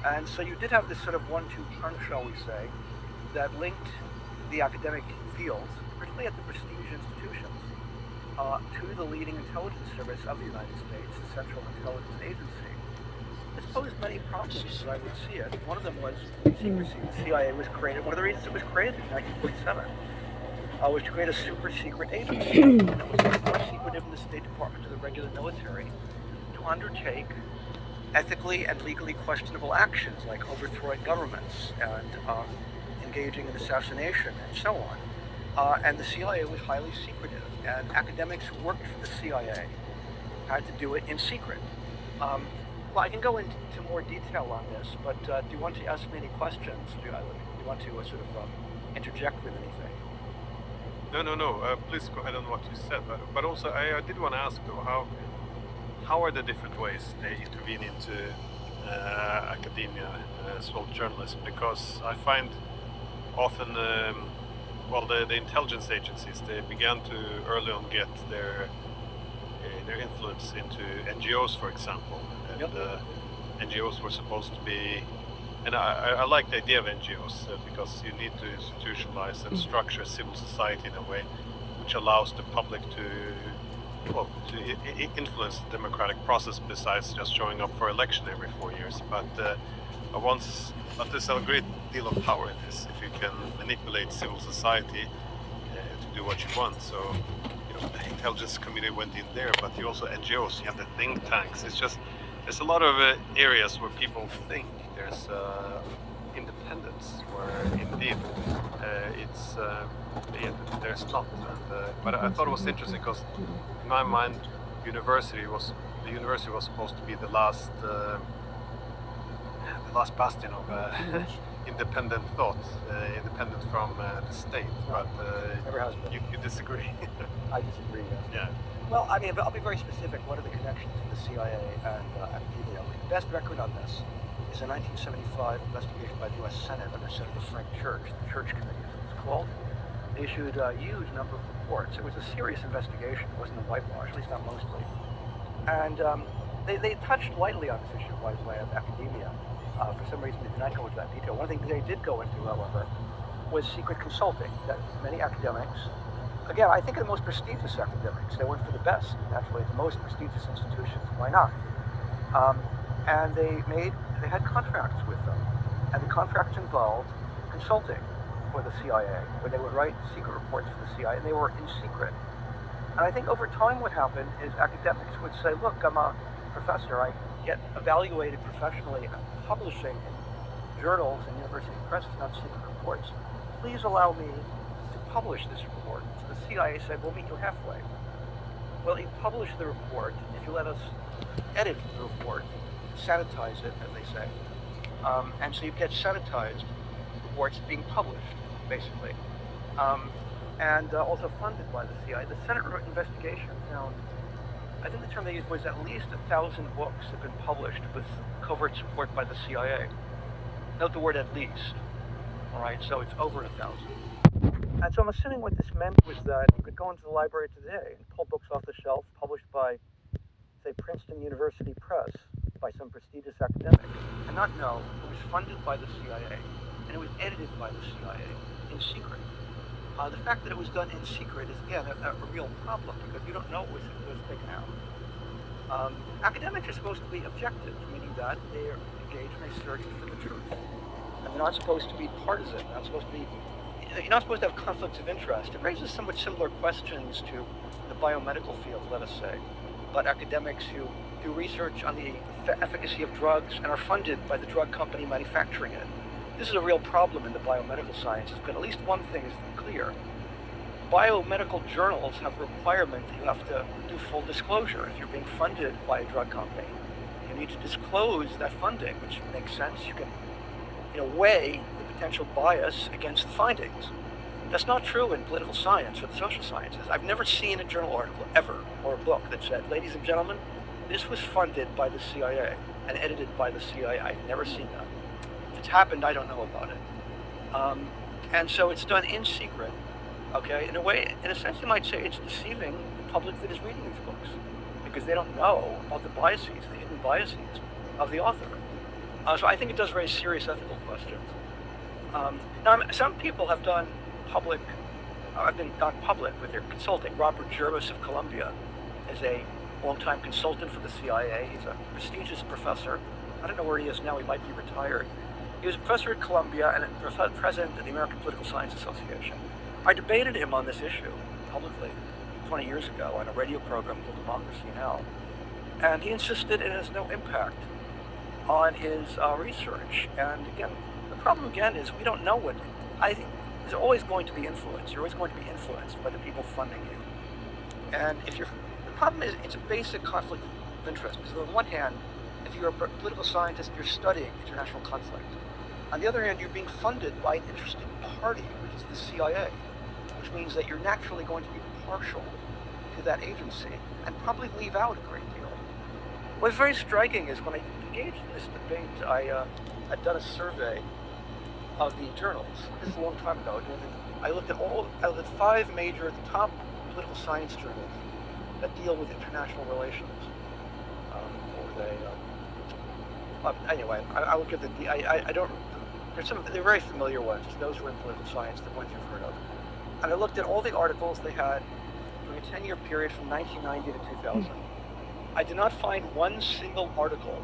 And so you did have this sort of 1-2 punch, shall we say, that linked the academic fields, particularly at the prestige institutions, to the leading intelligence service of the United States, the Central Intelligence Agency. This posed many problems as I would see it. One of them was secrecy. The CIA was created, one of the reasons it was created in 1947, was to create a super secret agency. And it was much more secretive in the State Department to the regular military to undertake ethically and legally questionable actions like overthrowing governments and engaging in assassination and so on. And the CIA was highly secretive, and academics who worked for the CIA had to do it in secret. Well, I can go into more detail on this, but do you want to ask me any questions? Do you want to sort of interject with anything? No. Please go ahead on what you said. But also, I did want to ask, though, how are the different ways they intervene into academia as well as journalism? Because I find often, the intelligence agencies, they began to early on get their influence into NGOs, for example. And NGOs were supposed to be, and I like the idea of NGOs because you need to institutionalize and structure civil society in a way which allows the public to influence the democratic process besides just showing up for election every 4 years. But there's a great deal of power in this if you can manipulate civil society to do what you want. So the intelligence community went in there, but you also NGOs, you have the think tanks. It's just there's a lot of areas where people think there's independence, where indeed there's not. But I thought it was interesting because in my mind, the university was supposed to be the last bastion of independent thought, independent from the state. But Never has been. You disagree. I disagree. Yeah. Well, I mean, I'll be very specific. What are the connections to the CIA and academia? The best record on this is a 1975 investigation by the U.S. Senate under Senator Frank Church, the Church Committee, as it's called. They issued a huge number of reports. It was a serious investigation. It wasn't a whitewash, at least not mostly. And they touched lightly on this issue, by the way, of academia. For some reason, they did not go into that detail. One thing they did go into, however, was secret consulting. That many academics, again, I think of the most prestigious academics, they went for the best, naturally, the most prestigious institutions. Why not? And they had contracts with them, and the contracts involved consulting for the CIA, where they would write secret reports for the CIA, and they were in secret. And I think over time what happened is academics would say, look, I'm a professor, I get evaluated professionally, and publishing in journals and university presses, not secret reports. Please allow me to publish this report. So the CIA said, we'll meet you halfway. Well, you publish the report if you let us edit the report, sanitize it, as they say. And so you get sanitized reports being published, basically. And also funded by the CIA. The Senate investigation found, I think the term they used was at least 1,000 books have been published with covert support by the CIA. Note the word at least, all right? So it's over 1,000. And so I'm assuming what this meant was that you could go into the library today and pull books off the shelf published by, say, Princeton University Press, by some prestigious academic, and not know it was funded by the CIA, and it was edited by the CIA in secret. The fact that it was done in secret is, again, a real problem, because you don't know it was taken out. Academics are supposed to be objective, meaning that they are engaged in a search for the truth. And they're not supposed to be partisan. You're not supposed to have conflicts of interest. It raises somewhat similar questions to the biomedical field, let us say, about academics who do research on the efficacy of drugs and are funded by the drug company manufacturing it. This is a real problem in the biomedical sciences, but at least one thing is clear. Biomedical journals have a requirement that you have to do full disclosure. If you're being funded by a drug company, you need to disclose that funding, which makes sense. You can, weigh the potential bias against the findings. That's not true in political science or the social sciences. I've never seen a journal article ever, or a book that said, ladies and gentlemen, this was funded by the CIA and edited by the CIA. I've never seen that. If it's happened, I don't know about it. And so it's done in secret, okay? In a sense, you might say it's deceiving the public that is reading these books, because they don't know about the biases, the hidden biases of the author. So I think it does raise serious ethical questions. Now, some people have done public with their consulting. Robert Jervis of Columbia is a longtime consultant for the CIA. He's a prestigious professor. I don't know where he is now. He might be retired. He was a professor at Columbia and a president of the American Political Science Association. I debated him on this issue publicly 20 years ago on a radio program called Democracy Now! And he insisted it has no impact on his research. And again, the problem again is we don't know what. I think there's always going to be influence. You're always going to be influenced by the people funding you. And the problem is it's a basic conflict of interest. Because on the one hand, if you're a political scientist, you're studying international conflict. On the other hand, you're being funded by an interested party, which is the CIA, which means that you're naturally going to be partial to that agency and probably leave out a great deal. What's very striking is when I engaged in this debate, I had done a survey of the journals. This is a long time ago. I looked at the 5 major, top political science journals that deal with international relations. Anyway, I will give I don't. They're very familiar ones. Those who are in political science, the ones you've heard of. And I looked at all the articles they had during a 10-year period from 1990 to 2000. I did not find one single article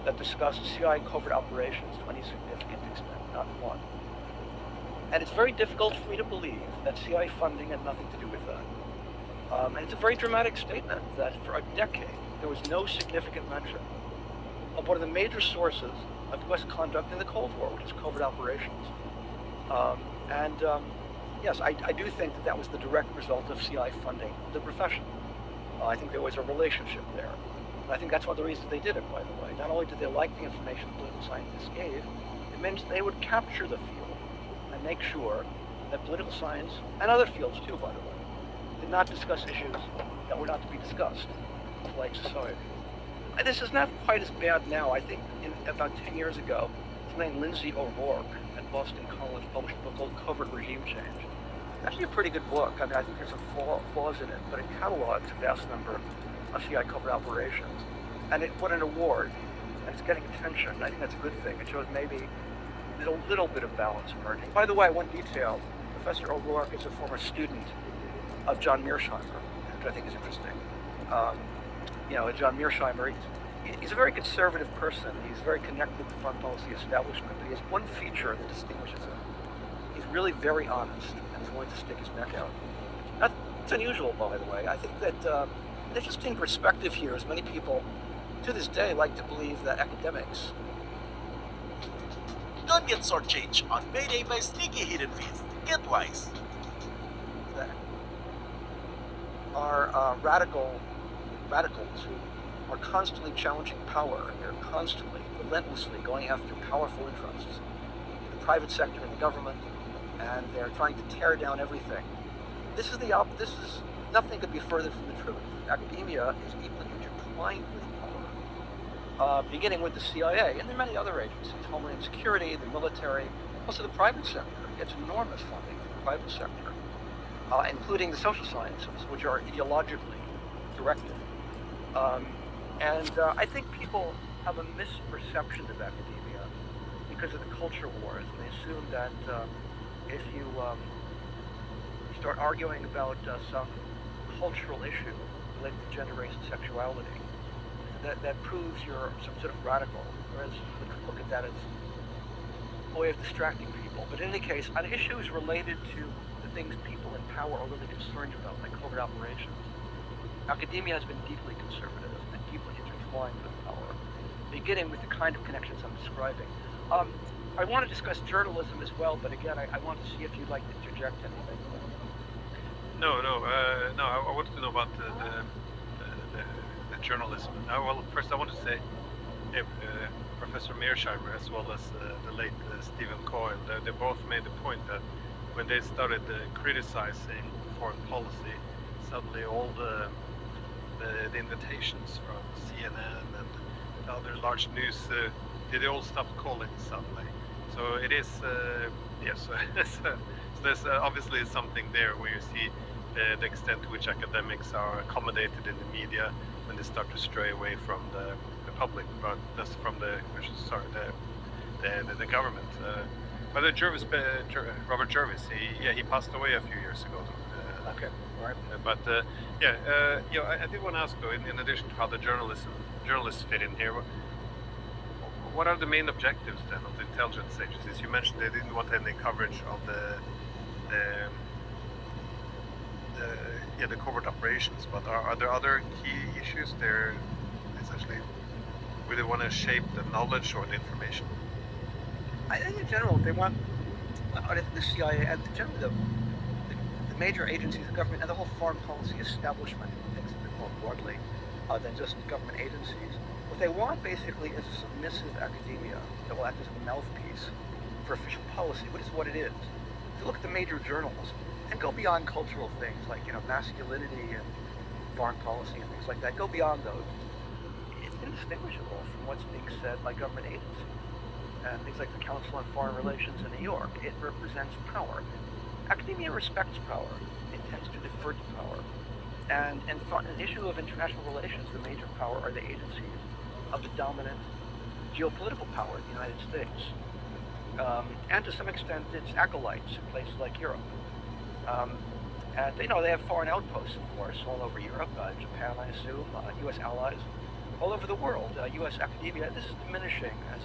that discussed CIA covert operations to any significant extent, not one. And it's very difficult for me to believe that CIA funding had nothing to do with that. And it's a very dramatic statement that for a decade, there was no significant mention of one of the major sources of U.S. conduct in the Cold War, which is covert operations. Yes, I do think that was the direct result of CIA funding the profession. I think there was a relationship there. And I think that's one of the reasons they did it, by the way. Not only did they like the information political scientists gave, it meant they would capture the field and make sure that political science, and other fields too, by the way, did not discuss issues that were not to be discussed, like society. And this is not quite as bad now. I think about 10 years ago, this man Lindsay O'Rourke at Boston College published a book called Covert Regime Change. It's actually a pretty good book. I think there's some flaws in it, but it catalogs a vast number of CIA covert operations. and it won an award, and it's getting attention. I think that's a good thing. It shows maybe there's a little bit of balance emerging. By the way, one detail, Professor O'Rourke is a former student of John Mearsheimer, which I think is interesting. John Mearsheimer, he's a very conservative person. He's very connected to the foreign policy establishment, but he has one feature that distinguishes him. He's really very honest and is willing to stick his neck out. That's unusual, by the way. I think that the interesting perspective here is many people to this day like to believe that academics don't get shortchanged on payday by sneaky hidden fees. Get wise. that are radicals who are constantly challenging power. They're constantly, relentlessly going after powerful interests in the private sector and the government, and they're trying to tear down everything. This is nothing could be further from the truth. Academia is deeply intertwined with power, beginning with the CIA and then many other agencies, Homeland Security, the military, also the private sector gets enormous funding from the private sector, including the social sciences, which are ideologically directed. I think people have a misperception of academia because of the culture wars, and they assume that if you start arguing about some cultural issue related to gender, race, and sexuality, that proves you're some sort of radical, whereas we could look at that as a way of distracting people. But in any case, on issues related to the things people in power are really concerned about, like covert operations, academia has been deeply conservative and deeply intertwined with power, beginning with the kind of connections I'm describing. I want to discuss journalism as well, but again, I want to see if you'd like to interject anything. No. I wanted to know about the journalism. Well, first I want to say, Professor Mearsheimer as well as the late Stephen Coyle, they both made the point that when they started criticizing foreign policy, suddenly all the invitations from CNN and other large news, they all stopped calling suddenly. So it is, yes. So there's obviously something there where you see the extent to which academics are accommodated in the media when they start to stray away from the public, but that's from the government. But Robert Jervis, he passed away a few years ago. Okay, all right. But I did want to ask though, in addition to how the journalists fit in here, what are the main objectives then of the intelligence agencies? You mentioned they didn't want any coverage of the covert operations, but are there other key issues there? Essentially, where they want to shape the knowledge or the information? I think in general they want the CIA and generally the major agencies of government and the whole foreign policy establishment thinks a bit more broadly than just government agencies. What they want basically is a submissive academia that will act as a mouthpiece for official policy, which is what it is. If you look at the major journals and go beyond cultural things like masculinity and foreign policy and things like that, go beyond those. It's indistinguishable from what's being said by government agencies. And things like the Council on Foreign Relations in New York, it represents power. Academia respects power. It tends to defer to power. And an issue of international relations, the major power are the agencies of the dominant geopolitical power, the United States. And to some extent, its acolytes in places like Europe. And they have foreign outposts, of course, all over Europe, Japan, I assume, U.S. allies, all over the world. U.S. academia, this is diminishing as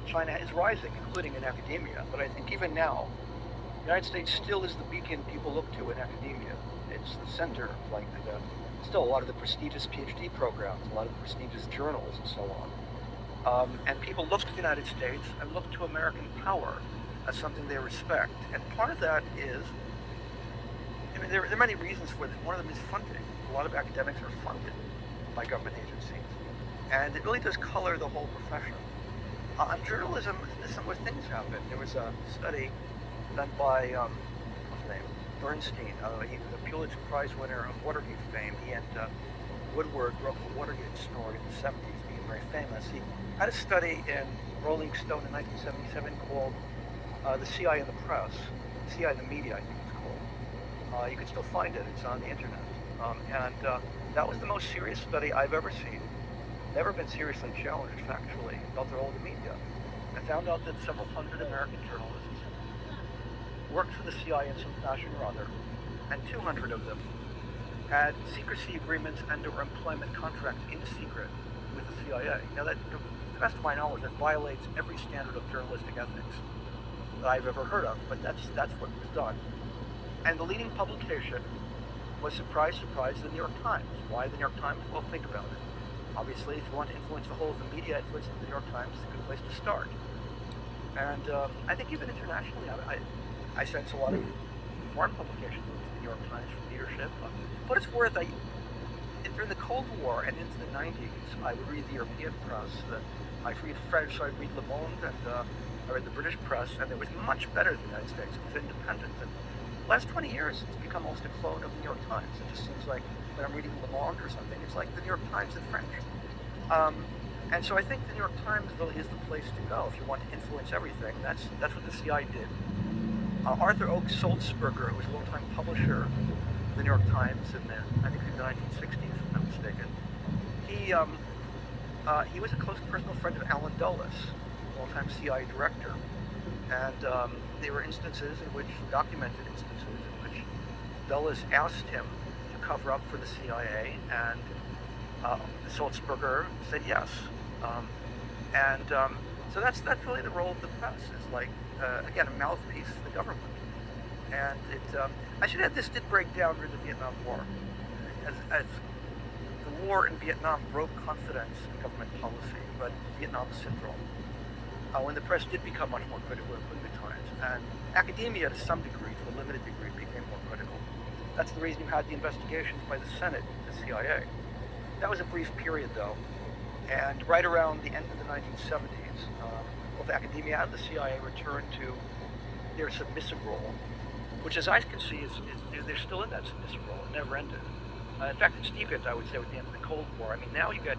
China is rising, including in academia. But I think even now, the United States still is the beacon people look to in academia. It's the center of still a lot of the prestigious PhD programs, a lot of the prestigious journals, and so on. And people look to the United States and look to American power as something they respect. And part of that is, there are many reasons for this. One of them is funding. A lot of academics are funded by government agencies. And it really does color the whole profession. On journalism, similar things happen. There was a study done by, what's his name? Bernstein, the Pulitzer Prize winner of Watergate fame. He and Woodward wrote the Watergate story in the 70s, being very famous. He had a study in Rolling Stone in 1977 called The CIA and the Press, CIA and the Media, I think it's called. You can still find it, it's on the internet. And that was the most serious study I've ever seen never been seriously challenged factually about the role of the media. I found out that several hundred American journalists worked for the CIA in some fashion or other, and 200 of them had secrecy agreements and/or employment contracts in secret with the CIA. Now, that, to the best of my knowledge, that violates every standard of journalistic ethics that I've ever heard of, but that's what was done. And the leading publication was, surprise, surprise, the New York Times. Why the New York Times? Well, think about it. Obviously, if you want to influence the whole of the media, influencing the New York Times is a good place to start. And I think even internationally, I sense a lot of foreign publications into the New York Times from leadership. What it's worth, during the Cold War and into the 90s, I would read the European press. I'd read French, so I'd read Le Monde, and I read the British press, and it was much better than the United States. It was independent. And the last 20 years, it's become almost a clone of the New York Times. It just seems like when I'm reading Le Monde or something, it's like the New York Times in French. And so I think the New York Times really is the place to go if you want to influence everything. That's what the CIA did. Arthur Oak Sulzberger, who was a long-time publisher of the New York Times in I think in the 1960s, if I'm not mistaken. He was a close personal friend of Allen Dulles, long-time CIA director. And there were documented instances in which Dulles asked him to cover up for the CIA, and Sulzberger said yes. So that's really the role of the press, is like, again, a mouthpiece of the government. And I should add, this did break down during the Vietnam War. As the war in Vietnam broke confidence in government policy, but Vietnam syndrome, when the press did become much more critical, including the Times, and academia to some degree, to a limited degree, became more critical. That's the reason you had the investigations by the Senate, the CIA. That was a brief period, though, and right around the end of the 1970s, both academia and the CIA returned to their submissive role, which, as I can see, is they're still in that submissive role. It never ended. In fact, it's deepened, I would say, with the end of the Cold War. I mean, now you get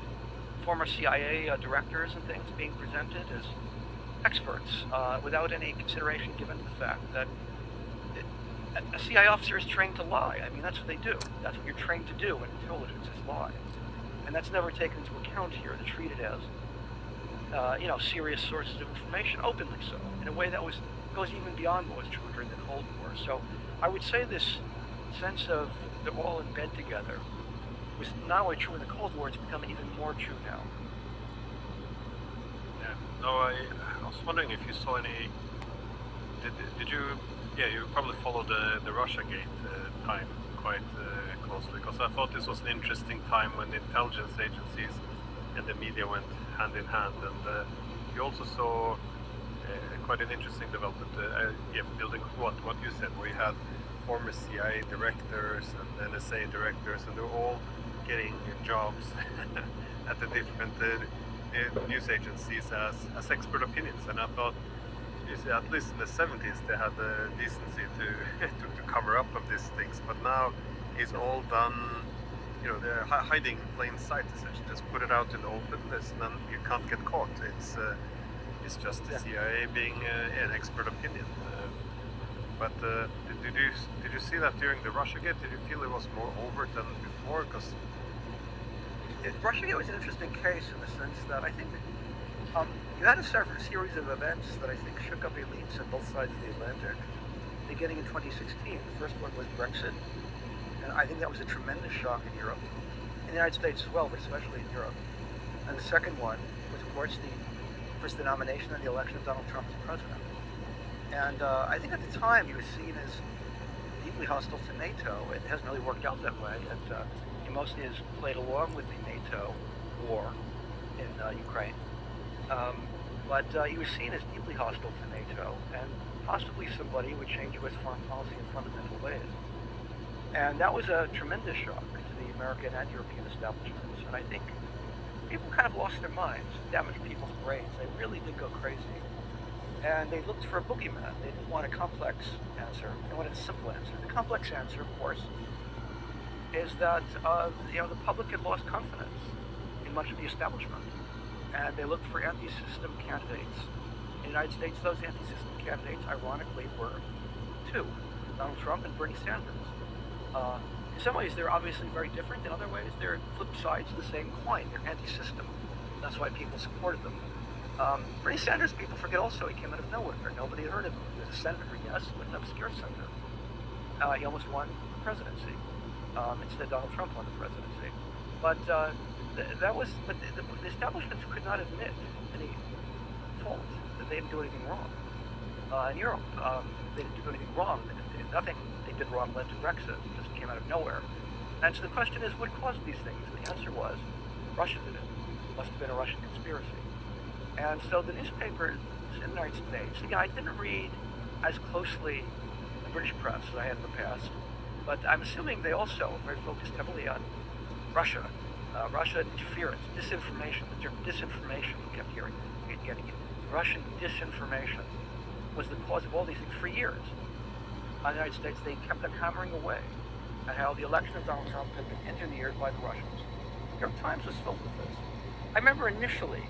former CIA directors and things being presented as experts without any consideration given to the fact that a CIA officer is trained to lie. I mean, that's what they do. That's what you're trained to do in intelligence, is lie. And that's never taken into account here. They're treated as, serious sources of information, openly so, in a way that goes even beyond what was true during the Cold War. So I would say this sense of they're all in bed together was not only true in the Cold War, it's becoming even more true now. Yeah. No, I was wondering if you saw any. Did you? Yeah, you probably followed the Russiagate time quite closely, because I thought this was an interesting time when the intelligence agencies and the media went hand in hand, and you also saw quite an interesting development. Building what you said, where you had former CIA directors and NSA directors, and they were all getting jobs at the different news agencies as expert opinions. And I thought, at least in the 70s, they had the decency to cover up of these things, but now it's all done. They're hiding in plain sight, essentially. Just put it out in the open, and then you can't get caught. It's just the CIA being an expert opinion. But did you see that during the Russiagate? Did you feel it was more overt than before? Because Russiagate was an interesting case in the sense that I think you had a series of events that I think shook up elites on both sides of the Atlantic, beginning in 2016. The first one was Brexit, and I think that was a tremendous shock in Europe, in the United States as well, but especially in Europe. And the second one was, of course, the nomination and the election of Donald Trump as president. And I think at the time he was seen as deeply hostile to NATO. It hasn't really worked out that way. He mostly has played along with the NATO war in Ukraine. But he was seen as deeply hostile to NATO, and possibly somebody who would change U.S. foreign policy in fundamental ways. And that was a tremendous shock to the American and European establishments. And I think people kind of lost their minds, damaged people's brains. They really did go crazy. And they looked for a boogeyman. They didn't want a complex answer. They wanted a simple answer. The complex answer, of course, is that the public had lost confidence in much of the establishment, and they looked for anti-system candidates. In the United States, those anti-system candidates, ironically, were two: Donald Trump and Bernie Sanders. In some ways, they're obviously very different. In other ways, they're flip sides of the same coin. They're anti-system. That's why people supported them. Bernie Sanders, people forget also, he came out of nowhere. Nobody had heard of him. He was a senator, yes, but an obscure senator. He almost won the presidency. Instead, Donald Trump won the presidency. But the establishments could not admit any fault, that they didn't do anything wrong. In Europe, they didn't do anything wrong. Nothing they did wrong led to Brexit. It just came out of nowhere. And so the question is, what caused these things? And the answer was, Russia did it. It must have been a Russian conspiracy. And so the newspapers in the United States, I didn't read as closely the British press as I had in the past, but I'm assuming they also very focused heavily on Russia, Russia interference, disinformation, the term disinformation we kept hearing, getting it. Russian disinformation was the cause of all these things for years. In the United States, they kept on hammering away at how the election of Donald Trump had been engineered by the Russians. The New York Times was filled with this. I remember initially,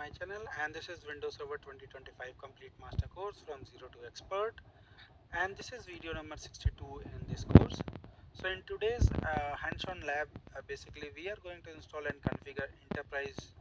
my channel, and this is Windows Server 2025 Complete Master Course from Zero to Expert, and this is video number 62 in this course. So in today's hands-on lab, basically we are going to install and configure enterprise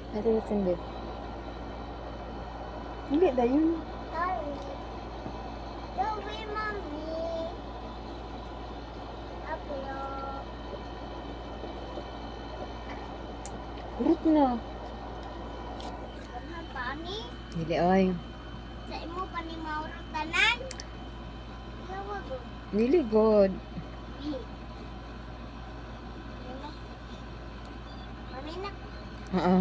Natin din. Hindi na yun. Sorry. Sorry, mommy. Upload. Ulit na. Ano pa ni? Hindi, oy. Sa imo pa ni Mauro tanan? Yawa ko. Dili good. Mami na. Oo.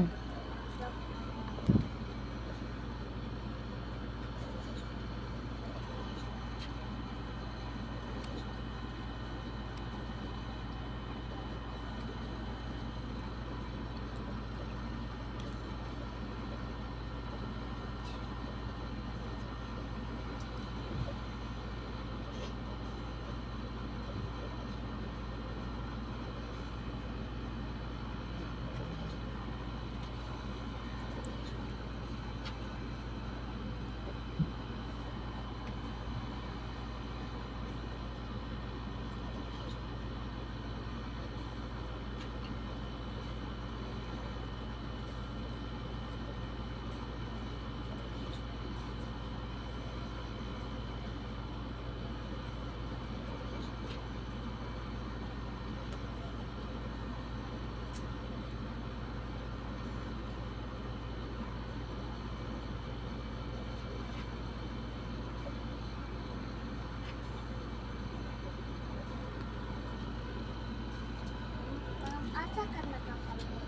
Asa ka nakapalito?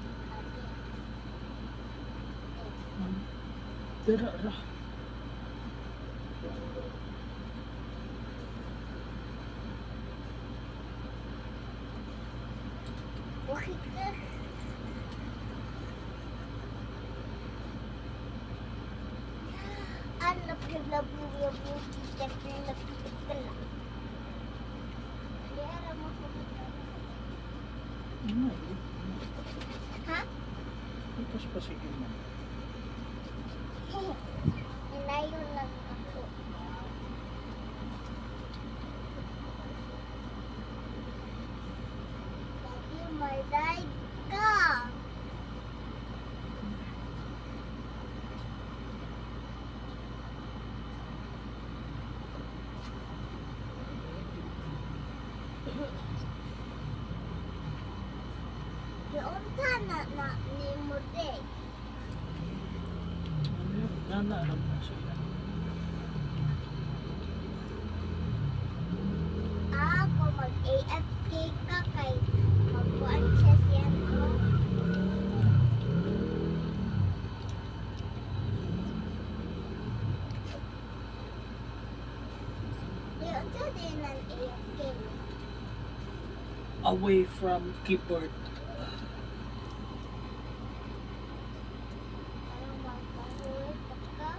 Dara ra. Bakit ka? Anak ka na buya-buya. Siyempre napipit ka lang. Kaya mo ko. Ano? Ha? Tapos pa sige mo. Nilayo lang ako. Daddy, may ride ka. Doon ka na ni mo day. Nana lang mo siya. Ako mag-AFK ka kay magbuan siya siya ko. Yun siya din ang AFK. Away from keyboard. Parang magpahulit ka.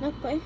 Apa eh?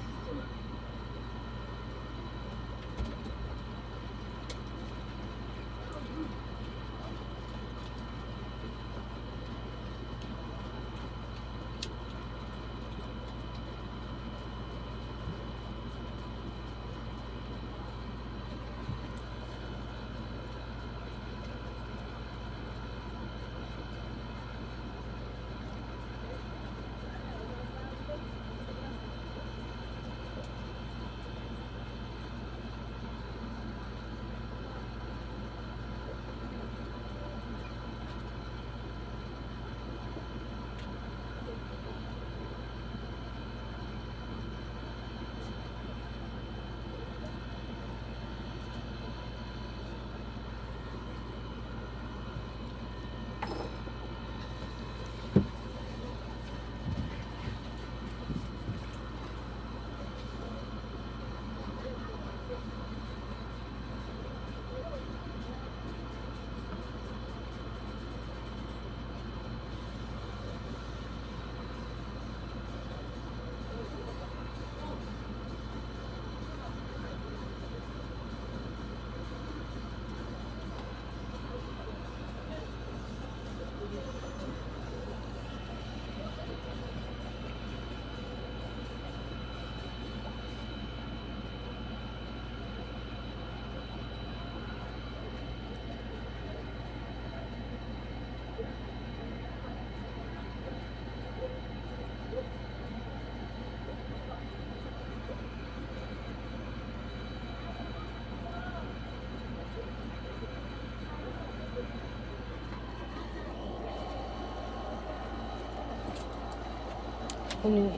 Kunin.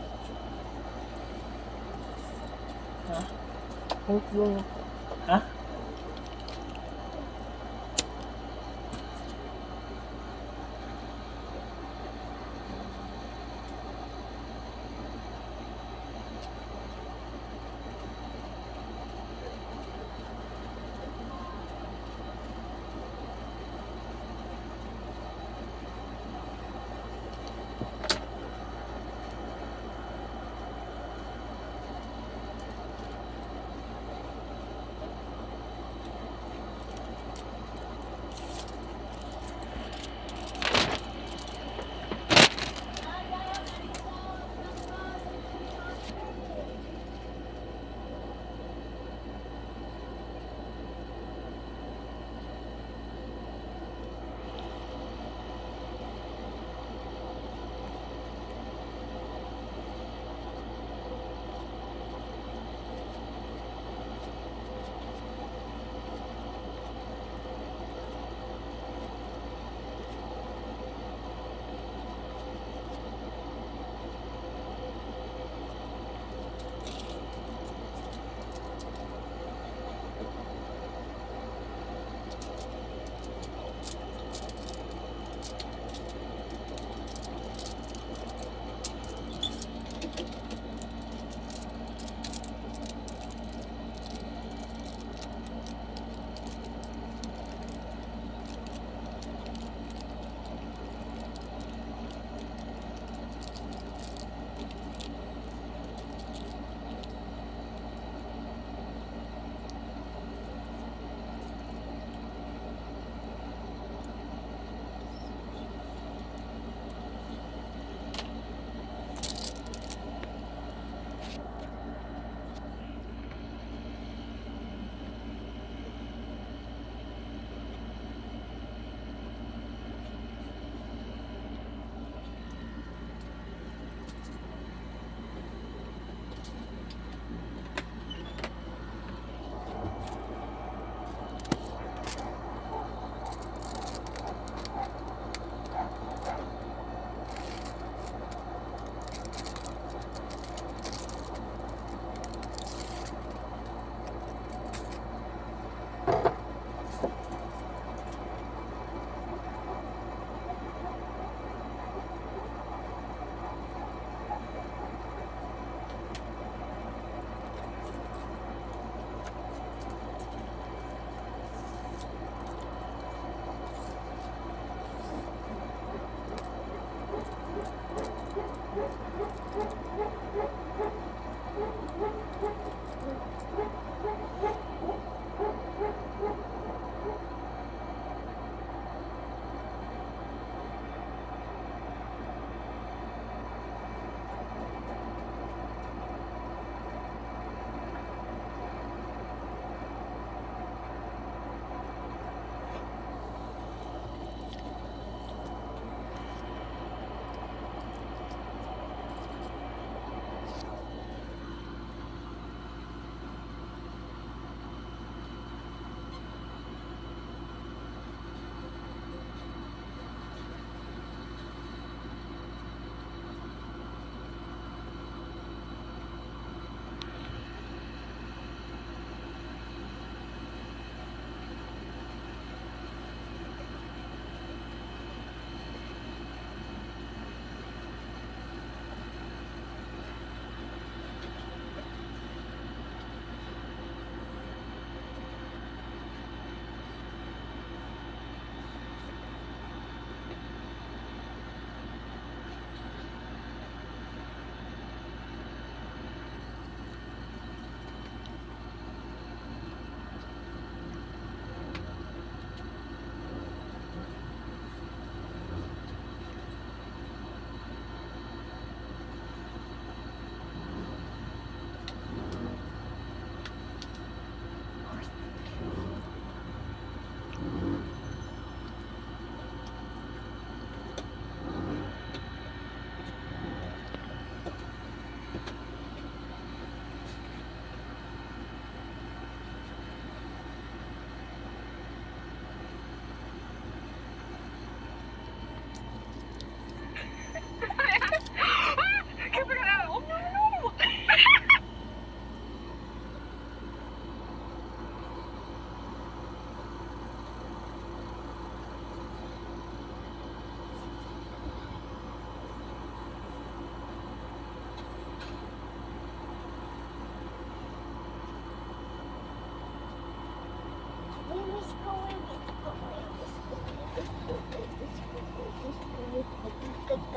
Ha? Huwag mo. Ha?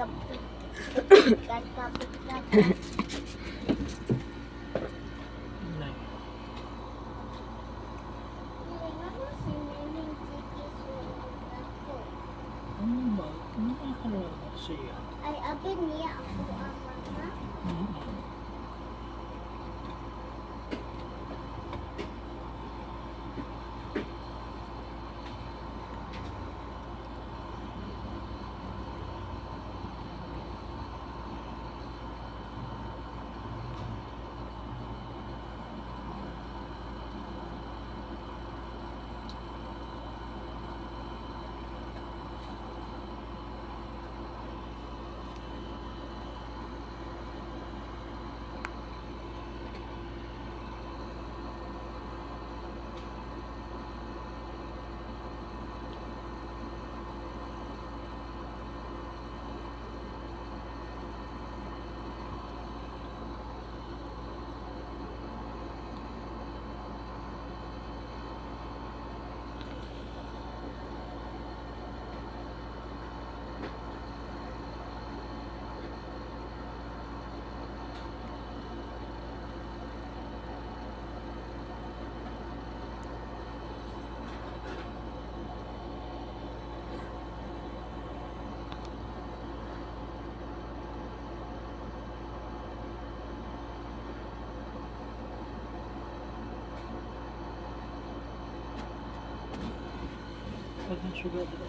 kapit. Kapit. Nay. Si Neneng Chiki sulat ako. Ano ba? Ano ba kalala siya? Ay, abin niya ako ang mama. Pag ang sugar bro.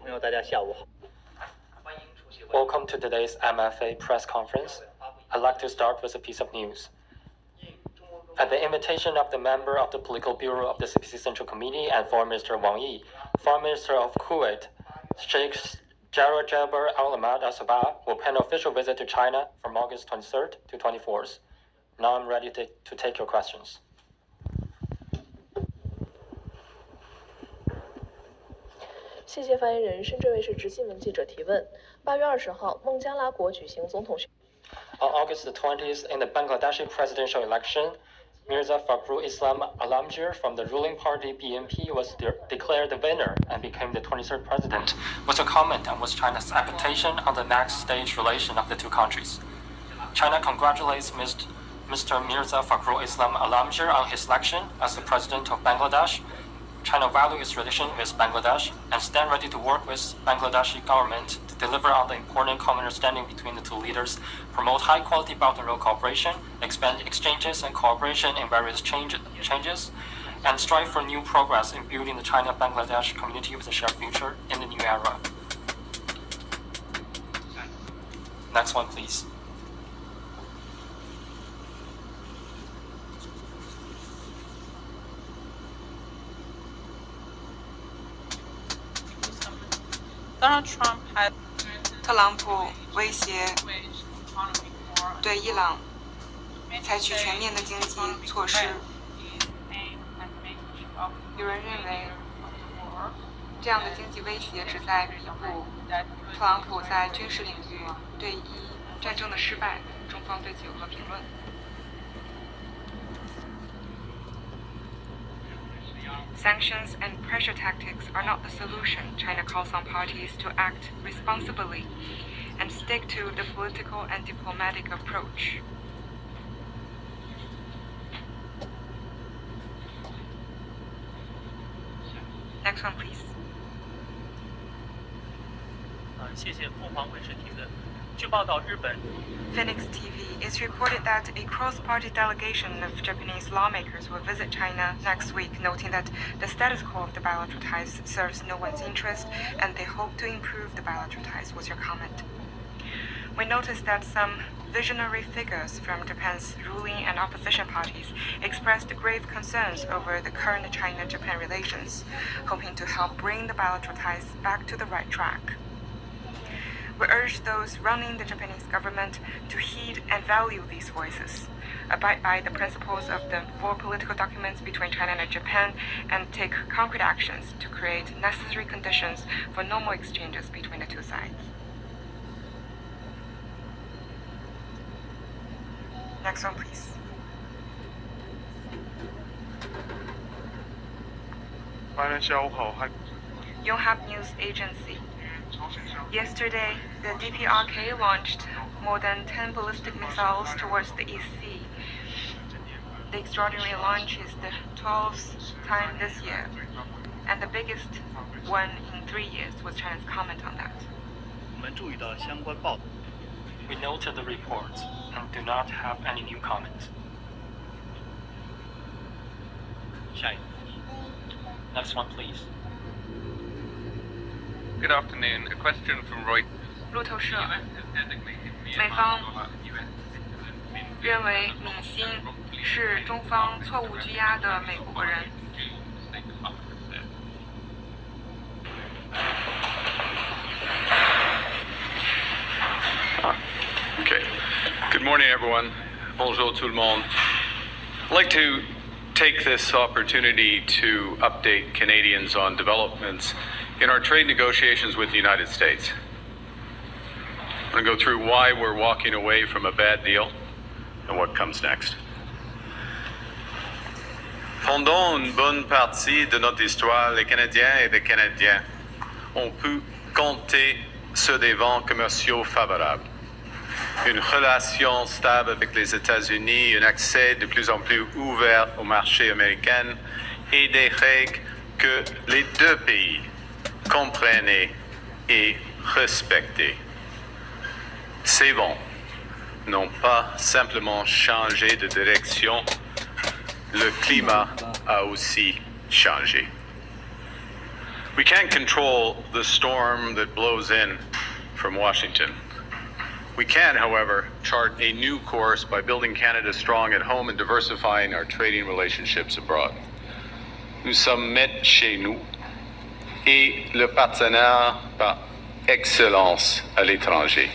朋友，大家下午好。 Welcome to today's MFA press conference. I'd like to start with a piece of news. At the invitation of the member of the Political Bureau of the CPC Central Committee and Foreign Minister Wang Yi, Foreign Minister of Kuwait, Sheikh Jarrah Jaber Al Ahmad Al Sabah, will pay an official visit to China from August 23rd to 24th. Now I'm ready to take your questions. 谢谢发言人，深圳卫视执新闻记者提问：8月20号，孟加拉国举行总统选。 On August 20th, in the Bangladeshi presidential election, Mirza Fakhrul Islam Alamgir from the ruling party BNP was declared the winner and became the 23rd president. What's your comment on what's China's expectation on the next stage relation of the two countries? China congratulates Mr. Mirza Fakhrul Islam Alamgir on his election as the president of Bangladesh. China values its relation with Bangladesh and stand ready to work with Bangladeshi government to deliver on the important common understanding between the two leaders, promote high-quality Belt and Road cooperation, expand exchanges and cooperation in various changes, and strive for new progress in building the China-Bangladesh community with a shared future in the new era. Next one, please. Donald Trump had 特朗普威胁对伊朗采取全面的经济措施。有人认为，这样的经济威胁旨在弥补特朗普在军事领域对伊战争的失败。中方对此有何评论？ Sanctions and pressure tactics are not the solution. China calls on parties to act responsibly and stick to the political and diplomatic approach. Next one, please. 谢谢凤凰卫视提问。据报道，日本 Phoenix TV, it's reported that a cross-party delegation of Japanese lawmakers will visit China next week, noting that the status quo of the bilateral ties serves no one's interest, and they hope to improve the bilateral ties. What's your comment? We noticed that some visionary figures from Japan's ruling and opposition parties expressed grave concerns over the current China-Japan relations, hoping to help bring the bilateral ties back to the right track. We urge those running the Japanese government to heed and value these voices, abide by the principles of the 4 political documents between China and Japan, and take concrete actions to create necessary conditions for normal exchanges between the two sides. Next one, please. Yonhap News Agency. Yesterday, the DPRK launched more than 10 ballistic missiles towards the East Sea. The extraordinary launch is the 12th time this year, and the biggest one in 3 years. What's China's comment on that? We noted the reports and do not have any new comments. Next one, please. Good afternoon. A question from Roy. 路透社，美方认为闵鑫是中方错误拘押的美国人。 Okay. Good morning, everyone. Bonjour tout le monde. I'd like to take this opportunity to update Canadians on developments in our trade negotiations with the United States. I'm going to go through why we're walking away from a bad deal and what comes next. Pendant une bonne partie de notre histoire, les Canadiens et les Canadiens ont pu compter sur des vents commerciaux favorables. Une relation stable avec les États-Unis, un accès de plus en plus ouvert au marché américain et des règles que les deux pays comprennent et respectent. Ces vents n'ont pas simplement changé de direction, le climat a aussi changé. We can't control the storm that blows in from Washington. We can, however, chart a new course by building Canada strong at home and diversifying our trading relationships abroad. Nous sommes maîtres chez nous et le partenaire par excellence à l'étranger.